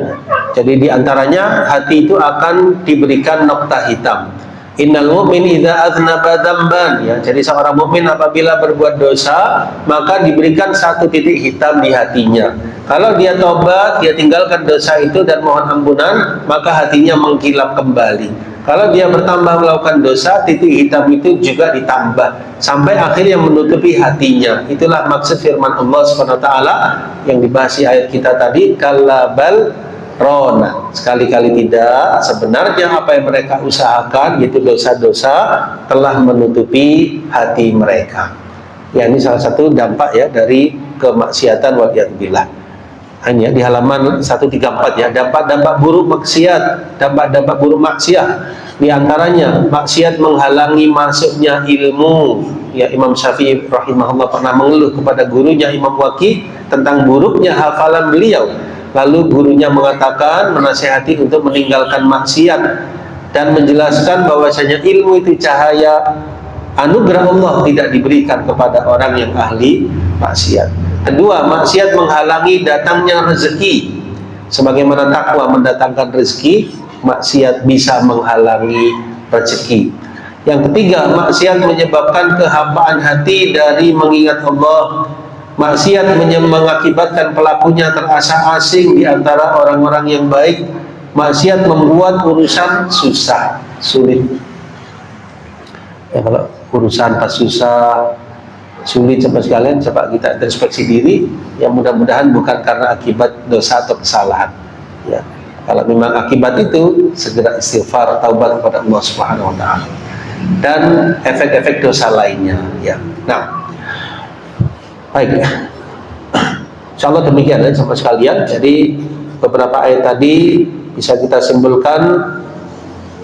jadi diantaranya hati itu akan diberikan nokta hitam. Innal mu'min idza aznaba dzamban, ya. Jadi seorang mukmin apabila berbuat dosa, maka diberikan satu titik hitam di hatinya. Kalau dia tobat, dia tinggalkan dosa itu dan mohon ampunan, maka hatinya mengkilap kembali. Kalau dia bertambah melakukan dosa, titik hitam itu juga ditambah sampai akhirnya menutupi hatinya. Itulah maksud firman Allah SWT yang dibahas di ayat kita tadi, kallabal rona. Sekali-kali tidak, sebenarnya apa yang mereka usahakan, yaitu dosa-dosa, telah menutupi hati mereka. Ya, ini salah satu dampak, ya, dari kemaksiatan waliyadzubillah. Hanya di halaman 134, ya, dampak-dampak buruk maksiat, dampak-dampak buruk maksiat. Di antaranya maksiat menghalangi masuknya ilmu. Ya, Imam Syafi'i rahimahullah pernah mengeluh kepada gurunya Imam Waqi tentang buruknya hafalan beliau. Lalu gurunya mengatakan, menasihati untuk meninggalkan maksiat dan menjelaskan bahwasanya ilmu itu cahaya anugerah Allah, tidak diberikan kepada orang yang ahli maksiat. Kedua, maksiat menghalangi datangnya rezeki. Sebagaimana takwa mendatangkan rezeki, maksiat bisa menghalangi rezeki. Yang ketiga, maksiat menyebabkan kehambaan hati dari mengingat Allah. Maksiat mengakibatkan pelakunya terasa asing di antara orang-orang yang baik. Maksiat membuat urusan susah, sulit. Ya, kalau urusan pas susah, sulit sama sekalian, coba kita introspeksi diri. Ya, mudah-mudahan bukan karena akibat dosa atau kesalahan. Ya, kalau memang akibat itu, segera istighfar, taubat kepada Allah Subhanahu Wa Taala. Dan efek-efek dosa lainnya. Ya, nah, baik. Insyaallah demikian ya sama sekalian. Jadi beberapa ayat tadi bisa kita simpulkan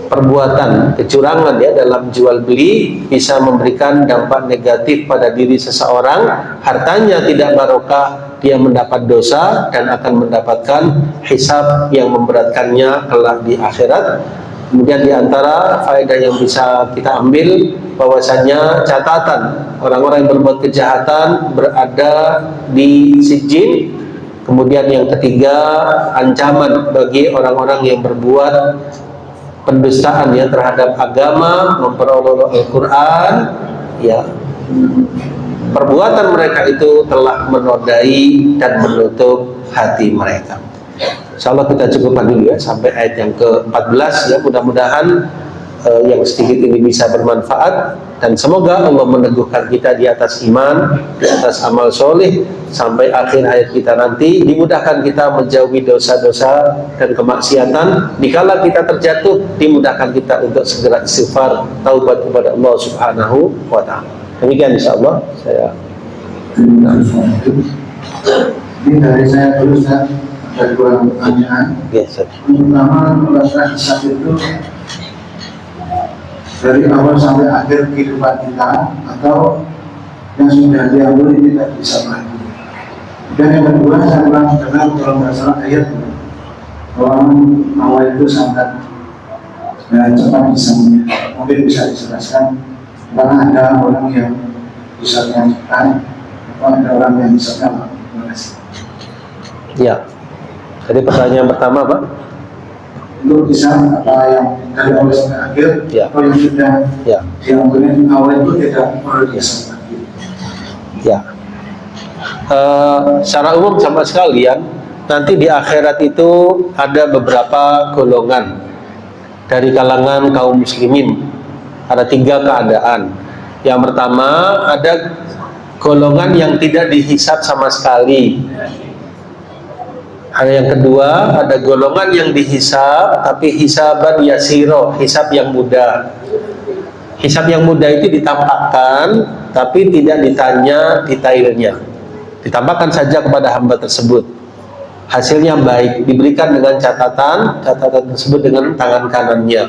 perbuatan kecurangan ya dalam jual beli bisa memberikan dampak negatif pada diri seseorang. Hartanya tidak barokah, dia mendapat dosa dan akan mendapatkan hisab yang memberatkannya kelak di akhirat. Kemudian di antara faedah yang bisa kita ambil bahwasanya catatan orang-orang yang berbuat kejahatan berada di sijin. Kemudian yang ketiga, ancaman bagi orang-orang yang berbuat pendustaan ya terhadap agama, memperolok Al-Quran, ya, perbuatan mereka itu telah menodai dan menutup hati mereka. Insyaallah kita cukupkan dulu ya sampai ayat yang ke-14 ya. Mudah-mudahan yang sedikit ini bisa bermanfaat dan semoga Allah meneguhkan kita di atas iman, di atas amal soleh sampai akhir hayat kita nanti. Dimudahkan kita menjauhi dosa-dosa dan kemaksiatan. Dikala kita terjatuh, dimudahkan kita untuk segera istighfar, taubat kepada Allah Subhanahu Wa Taala. Demikian insyaallah saya. Ini dari saya dulu, Ustaz, ada dua pertanyaan. Yes, Pertama, masalah hisab itu dari awal sampai akhir kehidupan kita atau yang sudah diambil ini tidak bisa lagi. Dan yang kedua, saya pernah dengar kalau nggak salah ayat bahwa awal itu sangat cepat hisabnya. Mungkin bisa dijelaskan karena ada orang yang hisabnya cepat atau ada orang yang hisabnya lama. Terima kasih. Ya. Jadi pertanyaan pertama Pak? Itu bisa apa yang dari awal sampai akhir, ya, atau yang sudah ya diambilin awal itu tidak perlu dihisab lagi. Ya. Secara umum sama sekalian, nanti di akhirat itu ada beberapa golongan dari kalangan kaum muslimin. Ada 3 keadaan. Yang pertama, ada golongan yang tidak dihisab sama sekali. Ada yang kedua, ada golongan yang dihisab tapi hisaban yasiro, hisab yang mudah. Hisab yang mudah itu ditampakkan tapi tidak ditanya detailnya. Ditampakkan saja kepada hamba tersebut. Hasilnya baik, diberikan dengan catatan tersebut dengan tangan kanannya.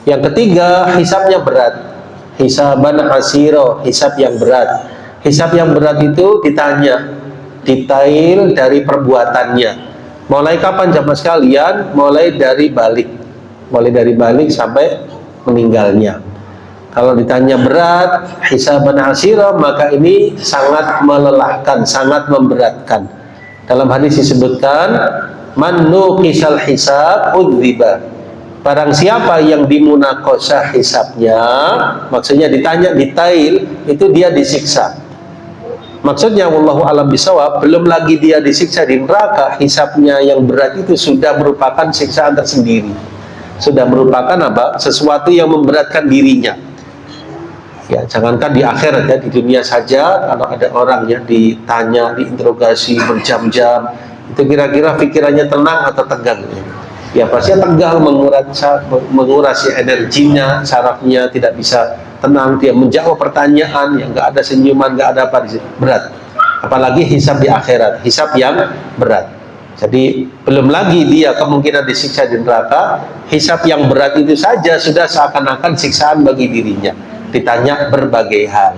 Yang ketiga, hisabnya berat. Hisaban asiro, hisab yang berat. Hisab yang berat itu ditanya detail dari perbuatannya. Mulai kapan jamaah sekalian? Mulai dari balik sampai meninggalnya. Kalau ditanya berat, hisaban asira, maka ini sangat melelahkan, sangat memberatkan. Dalam hadis disebutkan, man nuqisal hisab udziba. Barang siapa yang dimunakosah hisabnya, maksudnya ditanya detail, itu dia disiksa. Maksudnya wallahu alam bisawab, belum lagi dia disiksa di neraka, hisabnya yang berat itu sudah merupakan siksaan tersendiri. Sudah merupakan apa? Sesuatu yang memberatkan dirinya. Ya, jangankan di akhirat ya, di dunia saja kalau ada orang yang ditanya, diinterogasi berjam-jam, itu kira-kira pikirannya tenang atau tegang? Ya pasti tegang, menguras energinya, sarafnya tidak bisa tenang, dia menjawab pertanyaan yang nggak ada senyuman, nggak ada apa, berat. Apalagi hisab di akhirat, hisab yang berat. Jadi belum lagi dia kemungkinan disiksa di neraka. Hisab yang berat itu saja sudah seakan-akan siksaan bagi dirinya. Ditanya berbagai hal.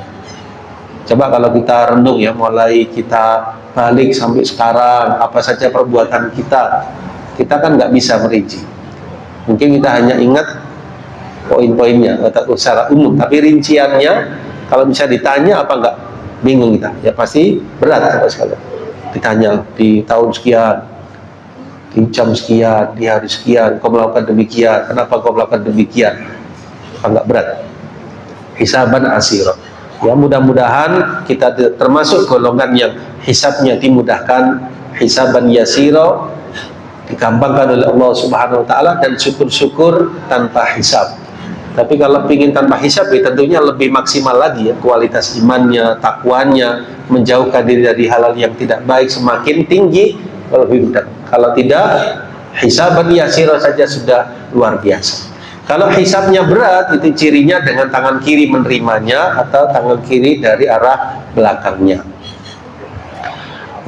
Coba kalau kita renung ya, mulai kita balik sampai sekarang, apa saja perbuatan kita kan nggak bisa merinci. Mungkin kita hanya ingat poin-poinnya atau secara umum, tapi rinciannya kalau bisa ditanya apa enggak, bingung kita. Ya pasti berat sama sekali. Ditanya di tahun sekian, di jam sekian, di hari sekian, kau melakukan demikian, kenapa kau melakukan demikian? Apa enggak berat? Hisaban asira. Ya mudah-mudahan kita termasuk golongan yang hisabnya dimudahkan, hisaban yasira, digampangkan oleh Allah Subhanahu wa taala, dan syukur-syukur tanpa hisab. Tapi kalau ingin tanpa hisab ya tentunya lebih maksimal lagi ya kualitas imannya, takwanya, menjauhkan diri dari hal-hal yang tidak baik semakin tinggi, lebih mudah. Kalau tidak, hisaban yasira saja sudah luar biasa. Kalau hisabnya berat, itu cirinya dengan tangan kiri menerimanya atau tangan kiri dari arah belakangnya.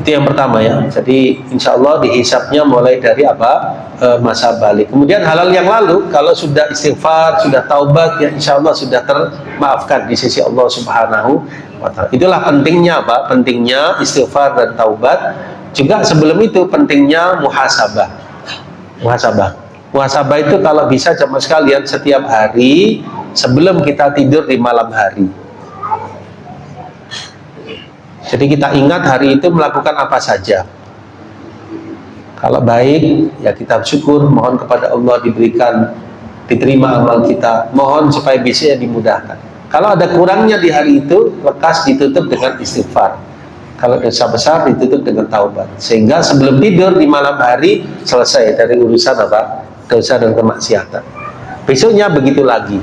Itu yang pertama ya. Jadi insya Allah dihisabnya mulai dari apa? Masa balik. Kemudian halal yang lalu, kalau sudah istighfar, sudah taubat, ya insya Allah sudah termaafkan di sisi Allah Subhanahu wa ta'ala. Itulah pentingnya apa? Pentingnya istighfar dan taubat. Juga sebelum itu pentingnya muhasabah. Muhasabah itu kalau bisa jemaah sekalian setiap hari sebelum kita tidur di malam hari. Jadi kita ingat hari itu melakukan apa saja. Kalau baik, ya kita syukur, mohon kepada Allah diterima amal kita, mohon supaya bisa dimudahkan. Kalau ada kurangnya di hari itu, lekas ditutup dengan istighfar. Kalau dosa besar ditutup dengan taubat. Sehingga sebelum tidur di malam hari selesai dari urusan apa? Dosa dan kemaksiatan. Besoknya begitu lagi.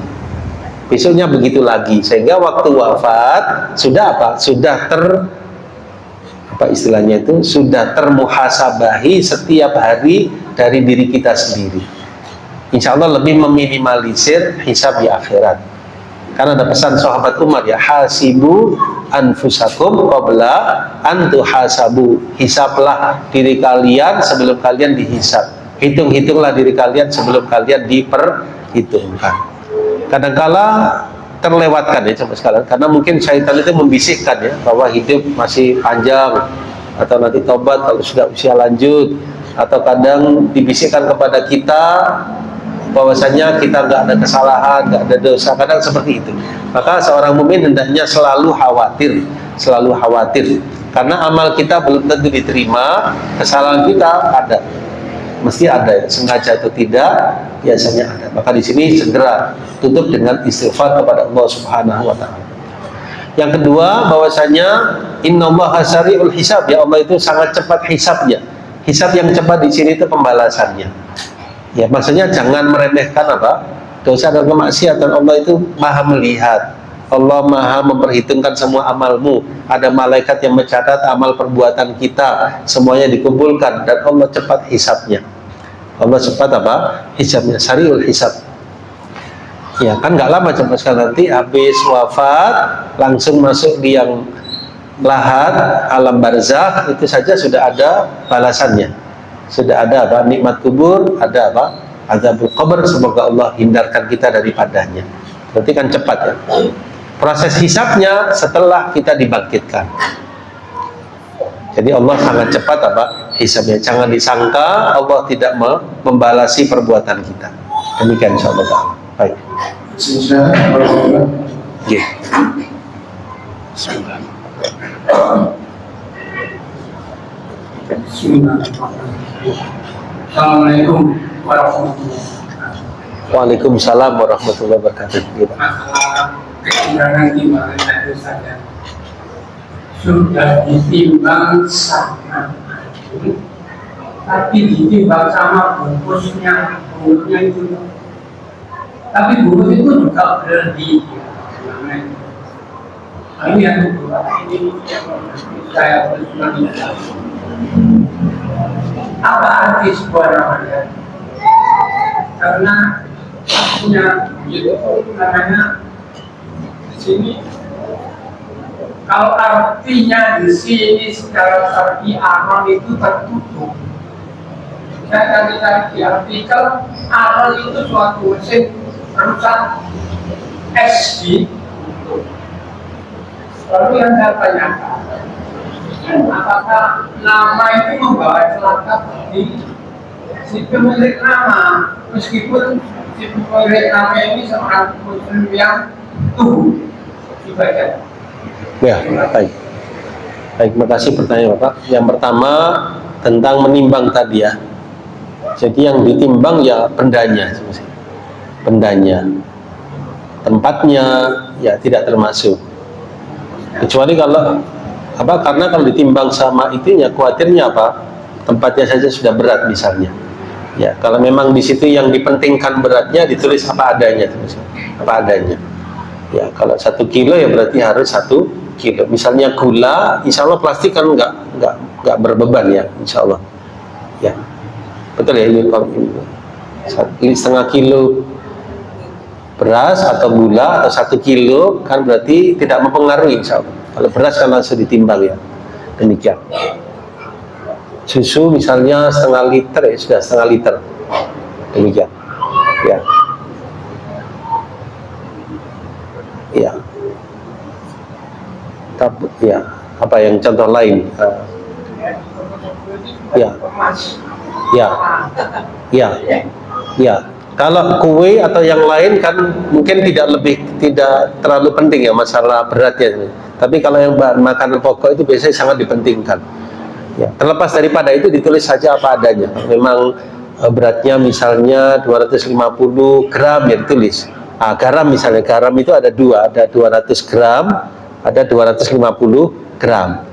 Sehingga waktu wafat sudah apa? Sudah sudah termuhasabahi setiap hari dari diri kita sendiri. Insya Allah lebih meminimalisir hisab di akhirat. Karena ada pesan sahabat Umar ya, hasibu anfusakum qabla an tuhasabu. Hisablah diri kalian sebelum kalian dihisab. Hitunglah diri kalian sebelum kalian diperhitungkan. Kadangkala terlewatkan ya sampai sekarang, karena mungkin syaitan itu membisikkan ya bahwa hidup masih panjang, atau nanti tobat kalau sudah usia lanjut, atau kadang dibisikkan kepada kita bahwasanya kita nggak ada kesalahan, nggak ada dosa, kadang seperti itu. Maka seorang mukmin hendaknya selalu khawatir karena amal kita belum tentu diterima, kesalahan kita ada, mesti ada ya, sengaja atau tidak biasanya ada. Maka di sini segera tutup dengan istighfar kepada Allah Subhanahu wa taala. Yang kedua, bahwasanya innallaha sari'ul hisab, ya Allah itu sangat cepat hisabnya. Hisab yang cepat di sini itu pembalasannya. Ya, maksudnya jangan meremehkan apa? Dosa dan kemaksiatan. Allah itu Maha melihat. Allah Maha memperhitungkan semua amalmu. Ada malaikat yang mencatat amal perbuatan kita, semuanya dikumpulkan, dan Allah cepat hisabnya. Allah cepat apa? Hisabnya, sari'ul hisab. Ya kan nggak lama cuma sekali, nanti habis wafat langsung masuk di yang lahat alam barzakh, itu saja sudah ada balasannya, sudah ada apa? Nikmat kubur, ada apa? Azabul qabr. Semoga Allah hindarkan kita daripadanya. Berarti kan cepat ya. Proses hisabnya setelah kita dibangkitkan. Jadi Allah sangat cepat apa? Hisabnya. Jangan disangka Allah tidak membalasi perbuatan kita. Demikian insyaallah. Baik. Yeah. Assalamualaikum warahmatullahi wabarakatuh. Waalaikumsalam warahmatullahi wabarakatuh. Masalah kekurangan timbangan itu saja sudah ditimbang sama, tapi ditimbang sama bungkusnya itu. Tapi bungkus itu juga berlebih. Ini yang kedua, ini saya bersemangat. Apa arti sebuah ramadan? Karena punya namanya di sini. Kalau artinya di sini secara arti amal itu tertutup. Saya tadi di artikel amal itu suatu mesin perusahaan SD Lalu yang saya tanyakan, apakah nama itu membawa celaka bagi si pemilik nama, meskipun si pemilik nama ini seorang muslim yang tuh ibadah. Ya, baik. Baik, terima kasih pertanyaan Bapak. Yang pertama tentang menimbang tadi ya. Jadi yang ditimbang ya bendanya, bendanya. Tempatnya ya tidak termasuk. Kecuali kalau apa? Karena kalau ditimbang sama itunya, khawatirnya apa? Tempatnya saja sudah berat misalnya. Ya, kalau memang di situ yang dipentingkan beratnya ditulis apa adanya, apa adanya. Ya, kalau 1 kilo ya berarti harus 1 kilo. Misalnya gula, insya Allah plastik kan nggak berbeban ya, insya Allah. Ya, betul ya ini kalau ini 1,5 kilo beras atau gula atau 1 kilo kan berarti tidak mempengaruhi insya Allah. Kalau beras kan langsung ditimbang ya, demikian. Susu misalnya 1/2 liter ya sudah 1/2 liter, demikian. Ya. Ya, tapi ya apa yang contoh lain? Ya, ya, ya, ya. Kalau kue atau yang lain kan mungkin tidak terlalu penting ya masalah beratnya. Tapi kalau yang bahan makanan pokok itu biasanya sangat dipentingkan. Ya, terlepas daripada itu ditulis saja apa adanya. Memang beratnya misalnya 250 gram ya ditulis. Garam misalnya, garam itu ada 200 gram, ada 250 gram.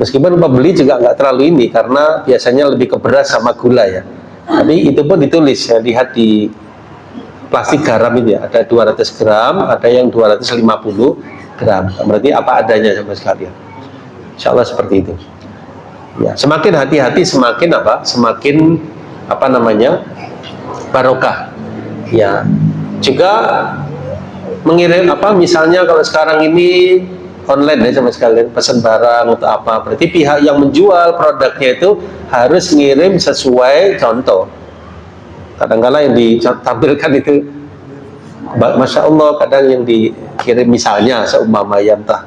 Meskipun pembeli juga nggak terlalu ini, karena biasanya lebih ke beras sama gula ya. Tapi itu pun ditulis, ya, lihat di plastik garam itu ya, ada 200 gram, ada yang 250 gram. Berarti apa adanya sama sekalian. Insya Allah seperti itu. Ya, semakin hati-hati, semakin apa? Semakin apa namanya? Barokah. Ya. Juga mengirim apa misalnya kalau sekarang ini online ya sama sekalian pesan barang atau apa, berarti pihak yang menjual produknya itu harus ngirim sesuai contoh. Kadang-kadang yang ditampilkan itu Masya Allah, kadang yang dikirim misalnya seumpama ya entah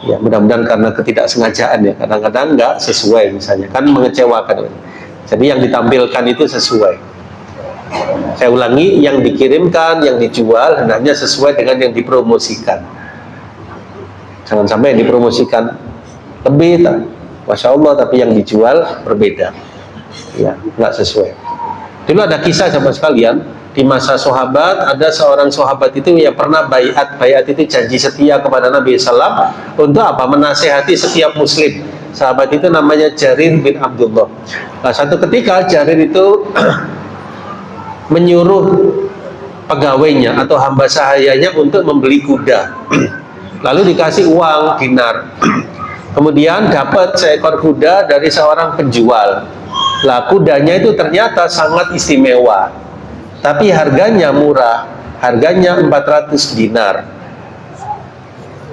ya mudah-mudahan karena ketidaksengajaan ya, kadang-kadang nggak sesuai misalnya, kan mengecewakan. Jadi yang ditampilkan itu sesuai. Saya ulangi, yang dikirimkan, yang dijual hendaknya sesuai dengan yang dipromosikan. Jangan sampai yang dipromosikan lebih, Masya Allah, tapi yang dijual berbeda. Ya, nggak sesuai. Dulu ada kisah sama sekalian, di masa sahabat, ada seorang sahabat itu yang pernah baiat. Baiat itu janji setia kepada Nabi SAW untuk apa? Menasehati setiap muslim. Sahabat itu namanya Jarir bin Abdullah. Nah, satu ketika Jarir itu menyuruh pegawainya atau hamba sahayanya untuk membeli kuda. Lalu dikasih uang dinar. Kemudian dapat seekor kuda dari seorang penjual. Lah, kudanya itu ternyata sangat istimewa, tapi harganya murah, harganya 400 dinar.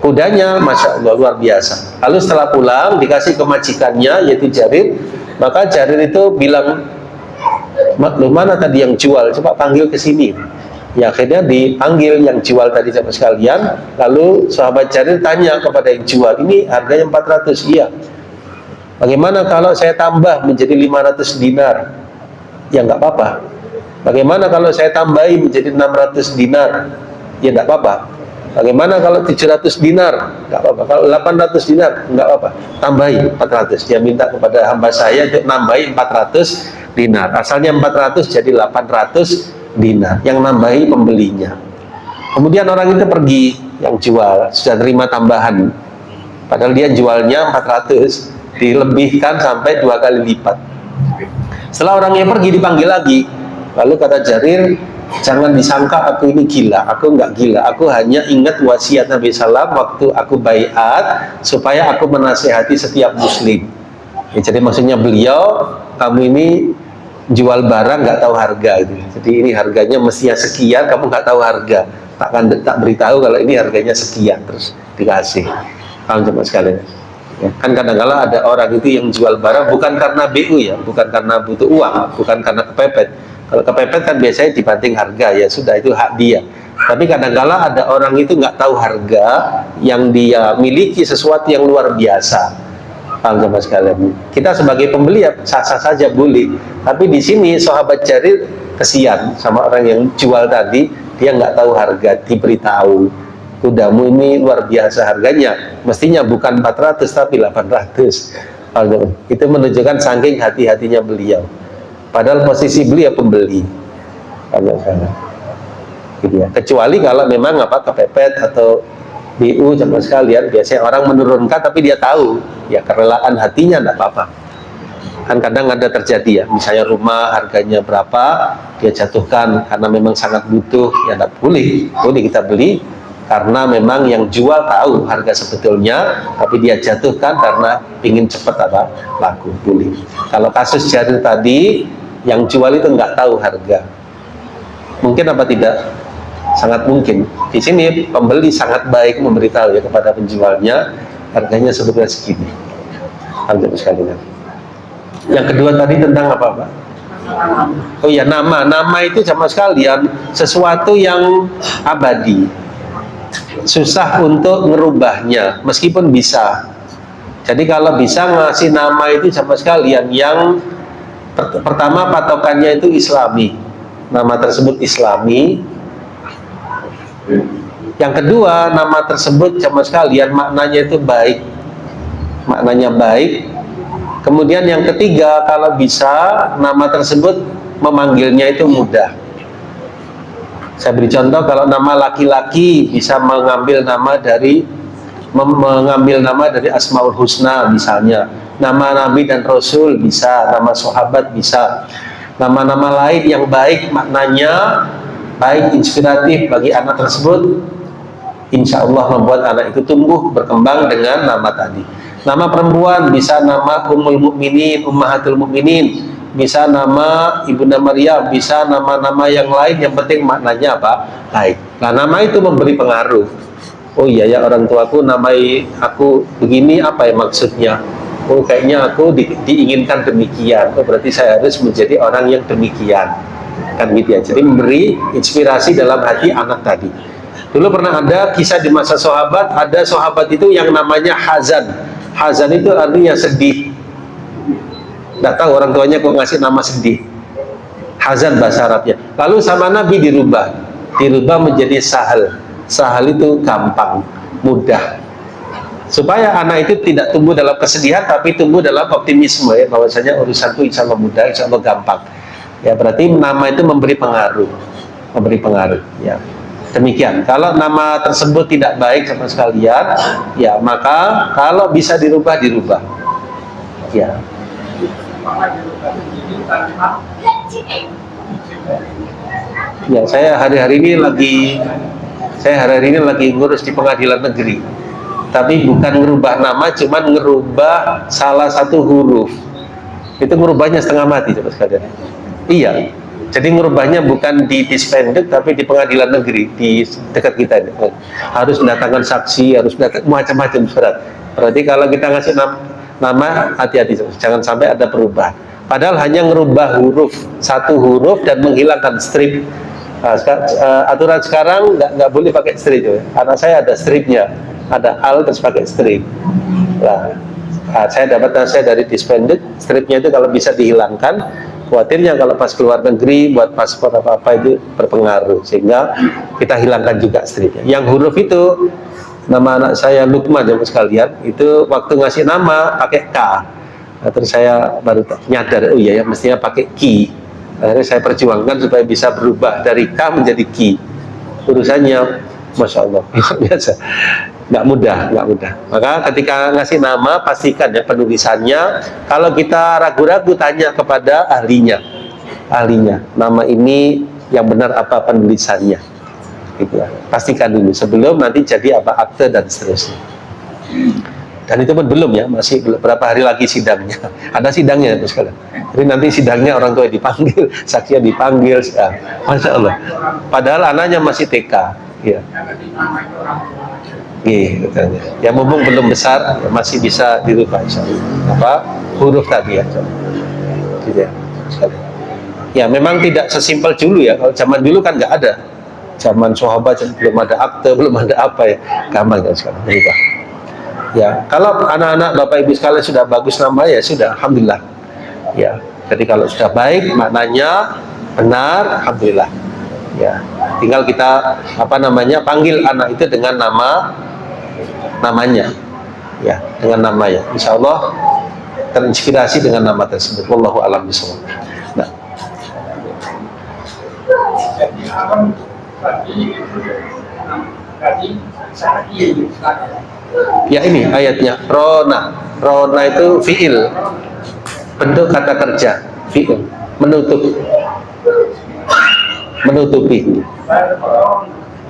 Kudanya Masya Allah luar biasa. Lalu setelah pulang dikasih ke majikannya yaitu Jarir. Maka Jarir itu bilang, "Lu mana tadi yang jual? Coba panggil ke sini." Ya, akhirnya dipanggil yang jual tadi sama sekalian. Lalu sahabat Jarir tanya kepada yang jual, "Ini harganya 400, iya. Bagaimana kalau saya tambah menjadi 500 dinar?" "Ya nggak apa-apa." "Bagaimana kalau saya tambahi menjadi 600 dinar?" "Ya nggak apa-apa." "Bagaimana kalau 700 dinar?" "Nggak apa-apa." "Kalau 800 dinar?" "Nggak apa-apa. Tambahi 400. Dia minta kepada hamba saya untuk nambahi 400 dinar. Asalnya 400 jadi 800 dinar. Yang nambahi pembelinya. Kemudian orang itu pergi, yang jual sudah terima tambahan. Padahal dia jualnya 400, dilebihkan sampai 2 kali lipat. Setelah orangnya pergi dipanggil lagi. Lalu kata Jarir, "Jangan disangka aku ini gila. Aku nggak gila. Aku hanya ingat wasiat Nabi SAW waktu aku baiat supaya aku menasehati setiap muslim." Ya, jadi maksudnya beliau, kamu ini jual barang nggak tahu harga gitu. Jadi ini harganya mestinya sekian, kamu nggak tahu harga. Tak beritahu kalau ini harganya sekian, terus dikasih. Paham sama sekalian? Ya, kan kadang-kala ada orang itu yang jual barang bukan karena BU ya, bukan karena butuh uang, bukan karena kepepet. Kalau kepepet kan biasanya dibanting harga, ya sudah itu hak dia. Tapi kadang-kala ada orang itu nggak tahu harga yang dia miliki sesuatu yang luar biasa. Paham sama sekalian? Kita sebagai pembeli ya sah-sah saja boleh. Tapi di sini sahabat Jarir kesian sama orang yang jual tadi, dia nggak tahu harga, diberitahu kudamu ini luar biasa harganya, mestinya bukan 400 tapi 800. Itu menunjukkan saking hati-hatinya beliau. Padahal posisi beliau pembeli. Gitu ya. Kecuali kalau memang kepepet atau BU sama sekalian, biasanya orang menurunkan tapi dia tahu ya kerelaan hatinya, tidak apa-apa. Kan kadang ada terjadi ya, misalnya rumah harganya berapa dia jatuhkan karena memang sangat butuh, ya tidak boleh kita beli karena memang yang jual tahu harga sebetulnya tapi dia jatuhkan karena ingin cepat laku, boleh. Kalau kasus Jarir tadi yang jual itu nggak tahu harga, mungkin apa tidak? Sangat mungkin. Di sini pembeli sangat baik memberitahu ya kepada penjualnya harganya sebetulnya segini. Alhamdulillah sekalian. Yang kedua tadi tentang apa, Pak? Oh ya, nama itu sama sekalian sesuatu yang abadi. Susah untuk ngerubahnya meskipun bisa. Jadi kalau bisa ngasih nama itu sama sekalian yang pertama patokannya itu Islami. Nama tersebut Islami. Yang kedua, nama tersebut sama sekalian maknanya itu baik, maknanya baik. Kemudian yang ketiga, kalau bisa nama tersebut memanggilnya itu mudah. Saya beri contoh, kalau nama laki-laki bisa mengambil nama dari Asmaul Husna misalnya, nama Nabi dan Rasul bisa, nama sahabat bisa, nama-nama lain yang baik maknanya baik, inspiratif bagi anak tersebut, insya Allah membuat anak itu tumbuh berkembang dengan nama tadi. Nama perempuan bisa nama Ummul Mukminin, Ummahatul Mukminin, bisa nama Ibunda Maryam, bisa nama-nama yang lain, yang penting maknanya apa? Baik. Nah, nama itu memberi pengaruh. Oh iya ya, orang tuaku namai aku begini, apa ya maksudnya? Oh kayaknya aku diinginkan demikian. Oh berarti saya harus menjadi orang yang demikian. Kan gitu ya. Jadi memberi inspirasi dalam hati anak tadi. Dulu pernah ada kisah di masa sahabat, ada sahabat itu yang namanya Hazan. Hazan itu artinya sedih. Tidak tahu orang tuanya kok ngasih nama sedih. Hazan bahasa Arabnya. Lalu sama Nabi dirubah menjadi Sahal. Sahal itu gampang, mudah. Supaya anak itu tidak tumbuh dalam kesedihan, tapi tumbuh dalam optimisme ya, bahwasanya urusanku insya Allah mudah, insya Allah gampang. Ya berarti nama itu memberi pengaruh ya. Demikian. Kalau nama tersebut tidak baik sama sekalian, ya maka kalau bisa dirubah ya. Ya saya hari-hari ini lagi ngurus di pengadilan negeri, tapi bukan ngerubah nama, cuman ngerubah salah satu huruf. Itu ngerubahnya setengah mati coba sekalian. Iya, jadi ngerubahnya bukan di Dispenduk tapi di pengadilan negeri di dekat kita ini. Harus mendatangkan saksi, harus macam-macam surat. Berarti kalau kita ngasih nama hati-hati, jangan sampai ada perubahan. Padahal hanya ngerubah satu huruf dan menghilangkan strip. Aturan sekarang nggak boleh pakai strip. Anak saya ada stripnya, ada al terus pakai strip. Saya dapat nasihat dari Dispenduk, stripnya itu kalau bisa dihilangkan. Khawatirnya kalau pas keluar negeri buat paspor apa-apa itu berpengaruh, sehingga kita hilangkan juga stripnya. Yang huruf itu, nama anak saya Lukman jemaah sekalian, itu waktu ngasih nama pakai K. Nah, terus saya baru nyadar, oh iya ya mestinya pakai Ki. Akhirnya saya perjuangkan supaya bisa berubah dari K menjadi Ki. Urusannya Masya Allah, biasa, nggak mudah. Maka ketika ngasih nama, pastikan ya penulisannya. Kalau kita ragu-ragu, tanya kepada ahlinya. Nama ini yang benar apa penulisannya? Gitu ya. Pastikan dulu sebelum nanti jadi apa akte dan seterusnya. Dan itu pun belum ya, masih beberapa hari lagi sidangnya. Ada sidangnya terus kalian. Jadi nanti sidangnya orang tua dipanggil, saksinya dipanggil. Masya Allah. Padahal anaknya masih TK. Ya. Iya, ya mumpung belum besar ya masih bisa dirubah huruf tadi ya. Gitu ya. Ya memang tidak sesimpel dulu ya. Kalau zaman dulu kan nggak ada. Zaman sahabat belum ada akte, belum ada apa ya, gampang kan sekarang berubah. Ya, kalau anak-anak Bapak Ibu sekalian sudah bagus nama ya sudah, alhamdulillah. Ya, jadi kalau sudah baik maknanya benar, alhamdulillah. Ya, tinggal kita panggil anak itu dengan namanya. Ya, dengan namanya. Insya Allah terinspirasi dengan nama tersebut. Wallahu a'lam bishawab. Nah, Jadi alam tadi syar'i. ya ini ayatnya rona. Rona itu fiil, bentuk kata kerja, fiil, menutupi.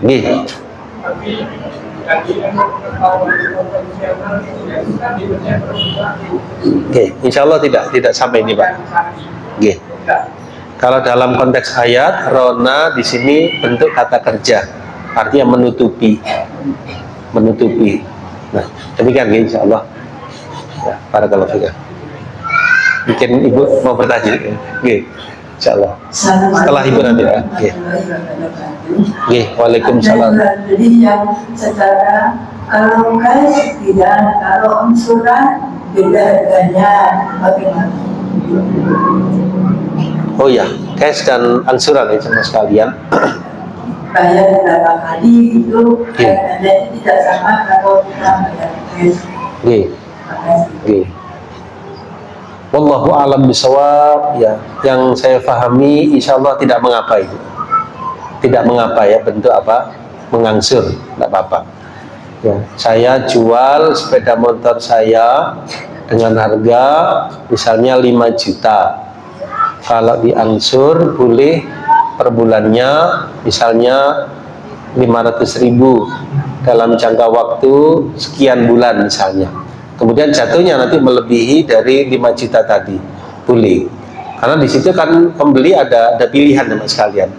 Nih. Oke, insya Allah tidak sampai ini Pak. Oke. Kalau dalam konteks ayat, rona di sini bentuk kata kerja, artinya menutupi. Nah, demikian insya Allah. Ya, barakallahu fiik. Mungkin Ibu mau bertanya, insya Allah. Setelah Ibu nanti ya. Waalaikumsalam. Jadi yang secara kalau kais tidak, kalau unsuran beda harganya bagaimana? Oh ya, cash dan angsuran ya sama sekalian. Bayar berapa kali itu harganya tidak sama kalau kita bayar cash. Wallahu a'lam bishawab. Ya, yang saya pahami insya Allah tidak mengapa itu. Tidak mengapa ya, bentuk apa? Mengangsur, tidak apa-apa. Ya, saya jual sepeda motor saya dengan harga misalnya 5 juta. Kalau diangsur boleh per bulannya misalnya 500.000 dalam jangka waktu sekian bulan misalnya. Kemudian jatuhnya nanti melebihi dari 5 juta tadi, boleh. Karena di situ kan pembeli ada pilihan teman sekalian.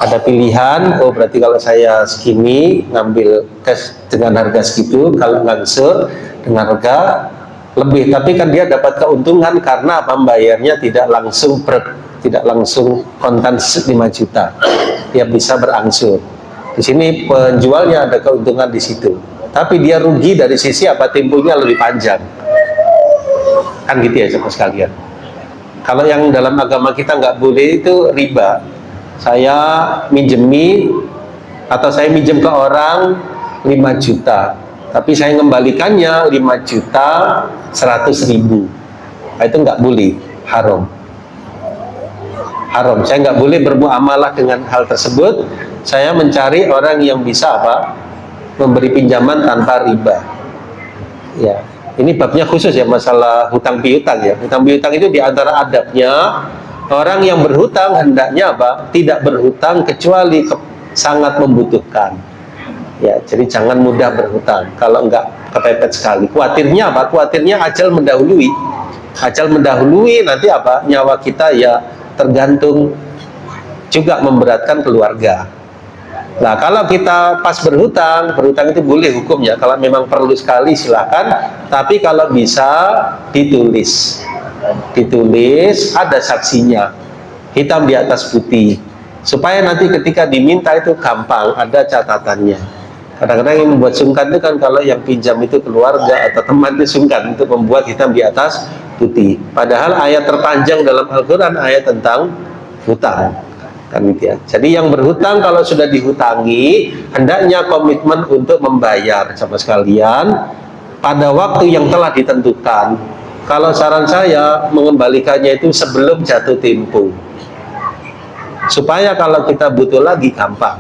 Ada pilihan, oh berarti kalau saya segini ngambil cash dengan harga segitu, kalau ngangsur dengan harga lebih, tapi kan dia dapat keuntungan karena pembayarnya tidak langsung kontan 5 juta, dia bisa berangsur. Di sini penjualnya ada keuntungan di situ, tapi dia rugi dari sisi apa, temponya lebih panjang, kan gitu ya saudara sekalian. Kalau yang dalam agama kita nggak boleh itu riba. Saya minjemi atau saya minjem ke orang 5 juta, tapi saya mengembalikannya 5.100.000. Nah, itu nggak boleh, haram. Saya nggak boleh bermuamalah dengan hal tersebut. Saya mencari orang yang bisa memberi pinjaman tanpa riba. Ya, ini babnya khusus ya, masalah hutang piutang ya. Hutang piutang itu diantara adabnya, orang yang berhutang hendaknya tidak berhutang kecuali sangat membutuhkan. Ya, jadi jangan mudah berhutang. Kalau enggak kepepet sekali. Khawatirnya Khawatirnya ajal mendahului. Ajal mendahului nanti nyawa kita ya tergantung, juga memberatkan keluarga. Nah, kalau kita pas berhutang itu boleh hukumnya. Kalau memang perlu sekali silakan. Tapi kalau bisa ditulis, ada saksinya, hitam di atas putih, supaya nanti ketika diminta itu gampang, ada catatannya. Kadang-kadang yang membuat sungkan itu kan kalau yang pinjam itu keluarga atau teman, itu sungkan untuk membuat hitam di atas putih. Padahal ayat terpanjang dalam Al-Quran ayat tentang hutang, kan gitu ya. Jadi yang berhutang kalau sudah dihutangi hendaknya komitmen untuk membayar sama sekalian pada waktu yang telah ditentukan. Kalau saran saya mengembalikannya itu sebelum jatuh tempo, supaya kalau kita butuh lagi gampang.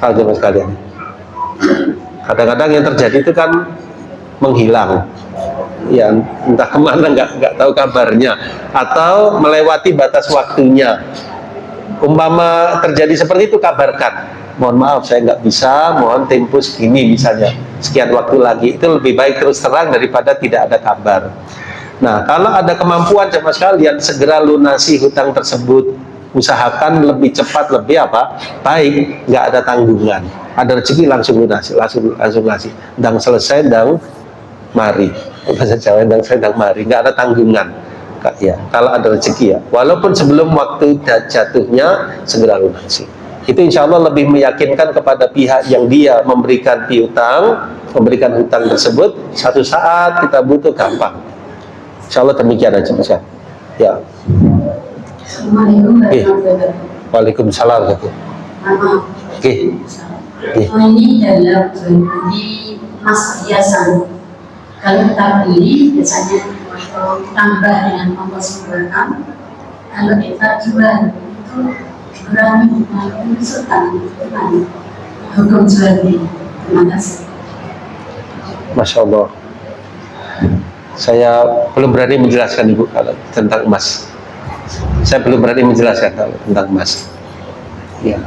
Kalau sekalian, kadang-kadang yang terjadi itu kan menghilang, ya entah kemana, nggak tahu kabarnya, atau melewati batas waktunya. Umpama terjadi seperti itu, kabarkan, mohon maaf saya nggak bisa, mohon tempo segini misalnya, sekian waktu lagi. Itu lebih baik terus terang daripada tidak ada kabar. Nah, kalau ada kemampuan sama sekalian, segera lunasi hutang tersebut. Usahakan lebih cepat, lebih baik, nggak ada tanggungan. Ada rezeki langsung lunasi, langsung dang selesai, dang mari. Bahasa Jawa, dang selesai, dang mari, nggak ada tanggungan. Ya, kalau ada rezeki ya, walaupun sebelum waktu jatuhnya segera lunasi. Itu insya Allah lebih meyakinkan kepada pihak yang dia memberikan piutang, memberikan hutang tersebut. Satu saat kita butuh, gampang. Insya Allah demikian aja Mas. Ya. Assalamualaikum warahmatullahi wabarakatuh. Waalaikumsalam. Maaf. Oke. Ini dalam beli emas hiasan. Kalau kita beli biasanya tambah dengan ongkos pembuatan. Kalau kita jual itu kurangi dengan pengusutan. Hukum jual beli. Terima kasih. Masya Allah. Saya belum berani menjelaskan Ibu kalau tentang emas. Saya belum berani menjelaskan kalau tentang emas. Ya,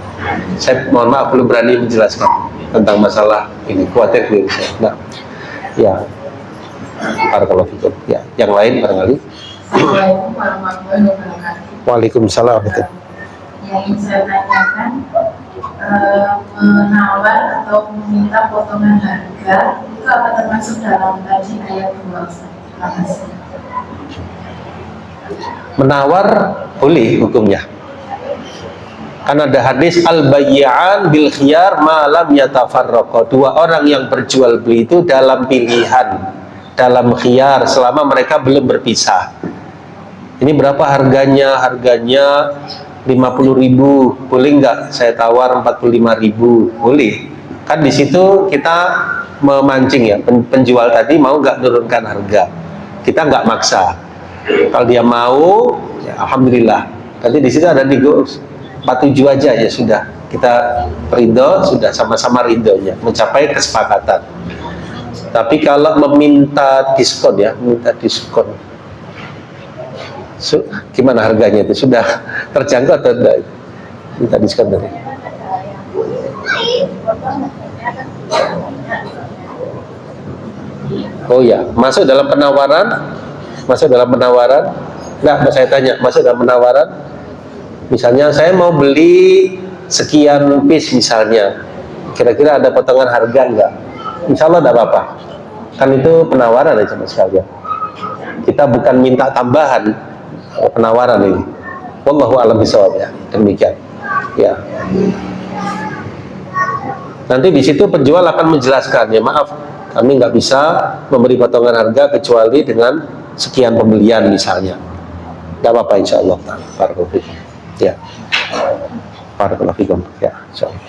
saya mohon maaf belum berani menjelaskan tentang masalah ini. Khawatir diri saya. Nah, ya, barakallahu fikum. Ya, yang lain barangkali. Assalamualaikum warahmatullahi wabarakatuh. Waalaikumsalam. Yang ingin saya tanyakan, menawar atau meminta potongan harga itu apa termasuk dalam tadi ayat 2? Terima kasih. Menawar boleh hukumnya. Kan ada hadis al-bayyi'an bil khiyar ma lam yatafarraqa. Dua orang yang berjual beli itu dalam pilihan, dalam khiyar selama mereka belum berpisah. Ini berapa harganya? Harganya 50.000. Boleh nggak saya tawar 45.000? Boleh. Kan di situ kita memancing ya, penjual tadi mau nggak turunkan harga. Kita nggak maksa. Kalau dia mau, ya alhamdulillah. Tadi di situ ada nego 47 aja ya sudah. Kita ridho, sudah sama-sama ridhonya, mencapai kesepakatan. Tapi kalau meminta diskon ya, minta diskon. Gimana harganya itu? Sudah terjangkau atau tidak? Minta diskon tadi. Oh ya, masuk dalam penawaran? Masuk dalam penawaran? Enggak, saya tanya, masuk dalam penawaran? Misalnya saya mau beli sekian piece misalnya, kira-kira ada potongan harga enggak? Insya Allah enggak apa-apa. Kan itu penawaran aja Mas sekalian. Kita bukan minta tambahan, penawaran ini. Wallahu a'lam bishawab ya. Demikian. Ya. Nanti di situ penjual akan menjelaskan, ya maaf, kami nggak bisa memberi potongan harga kecuali dengan sekian pembelian misalnya. Nggak apa-apa insya Allah. Barakallahu fikum. Ya. Barakallahu fikum. Ya, insya Allah.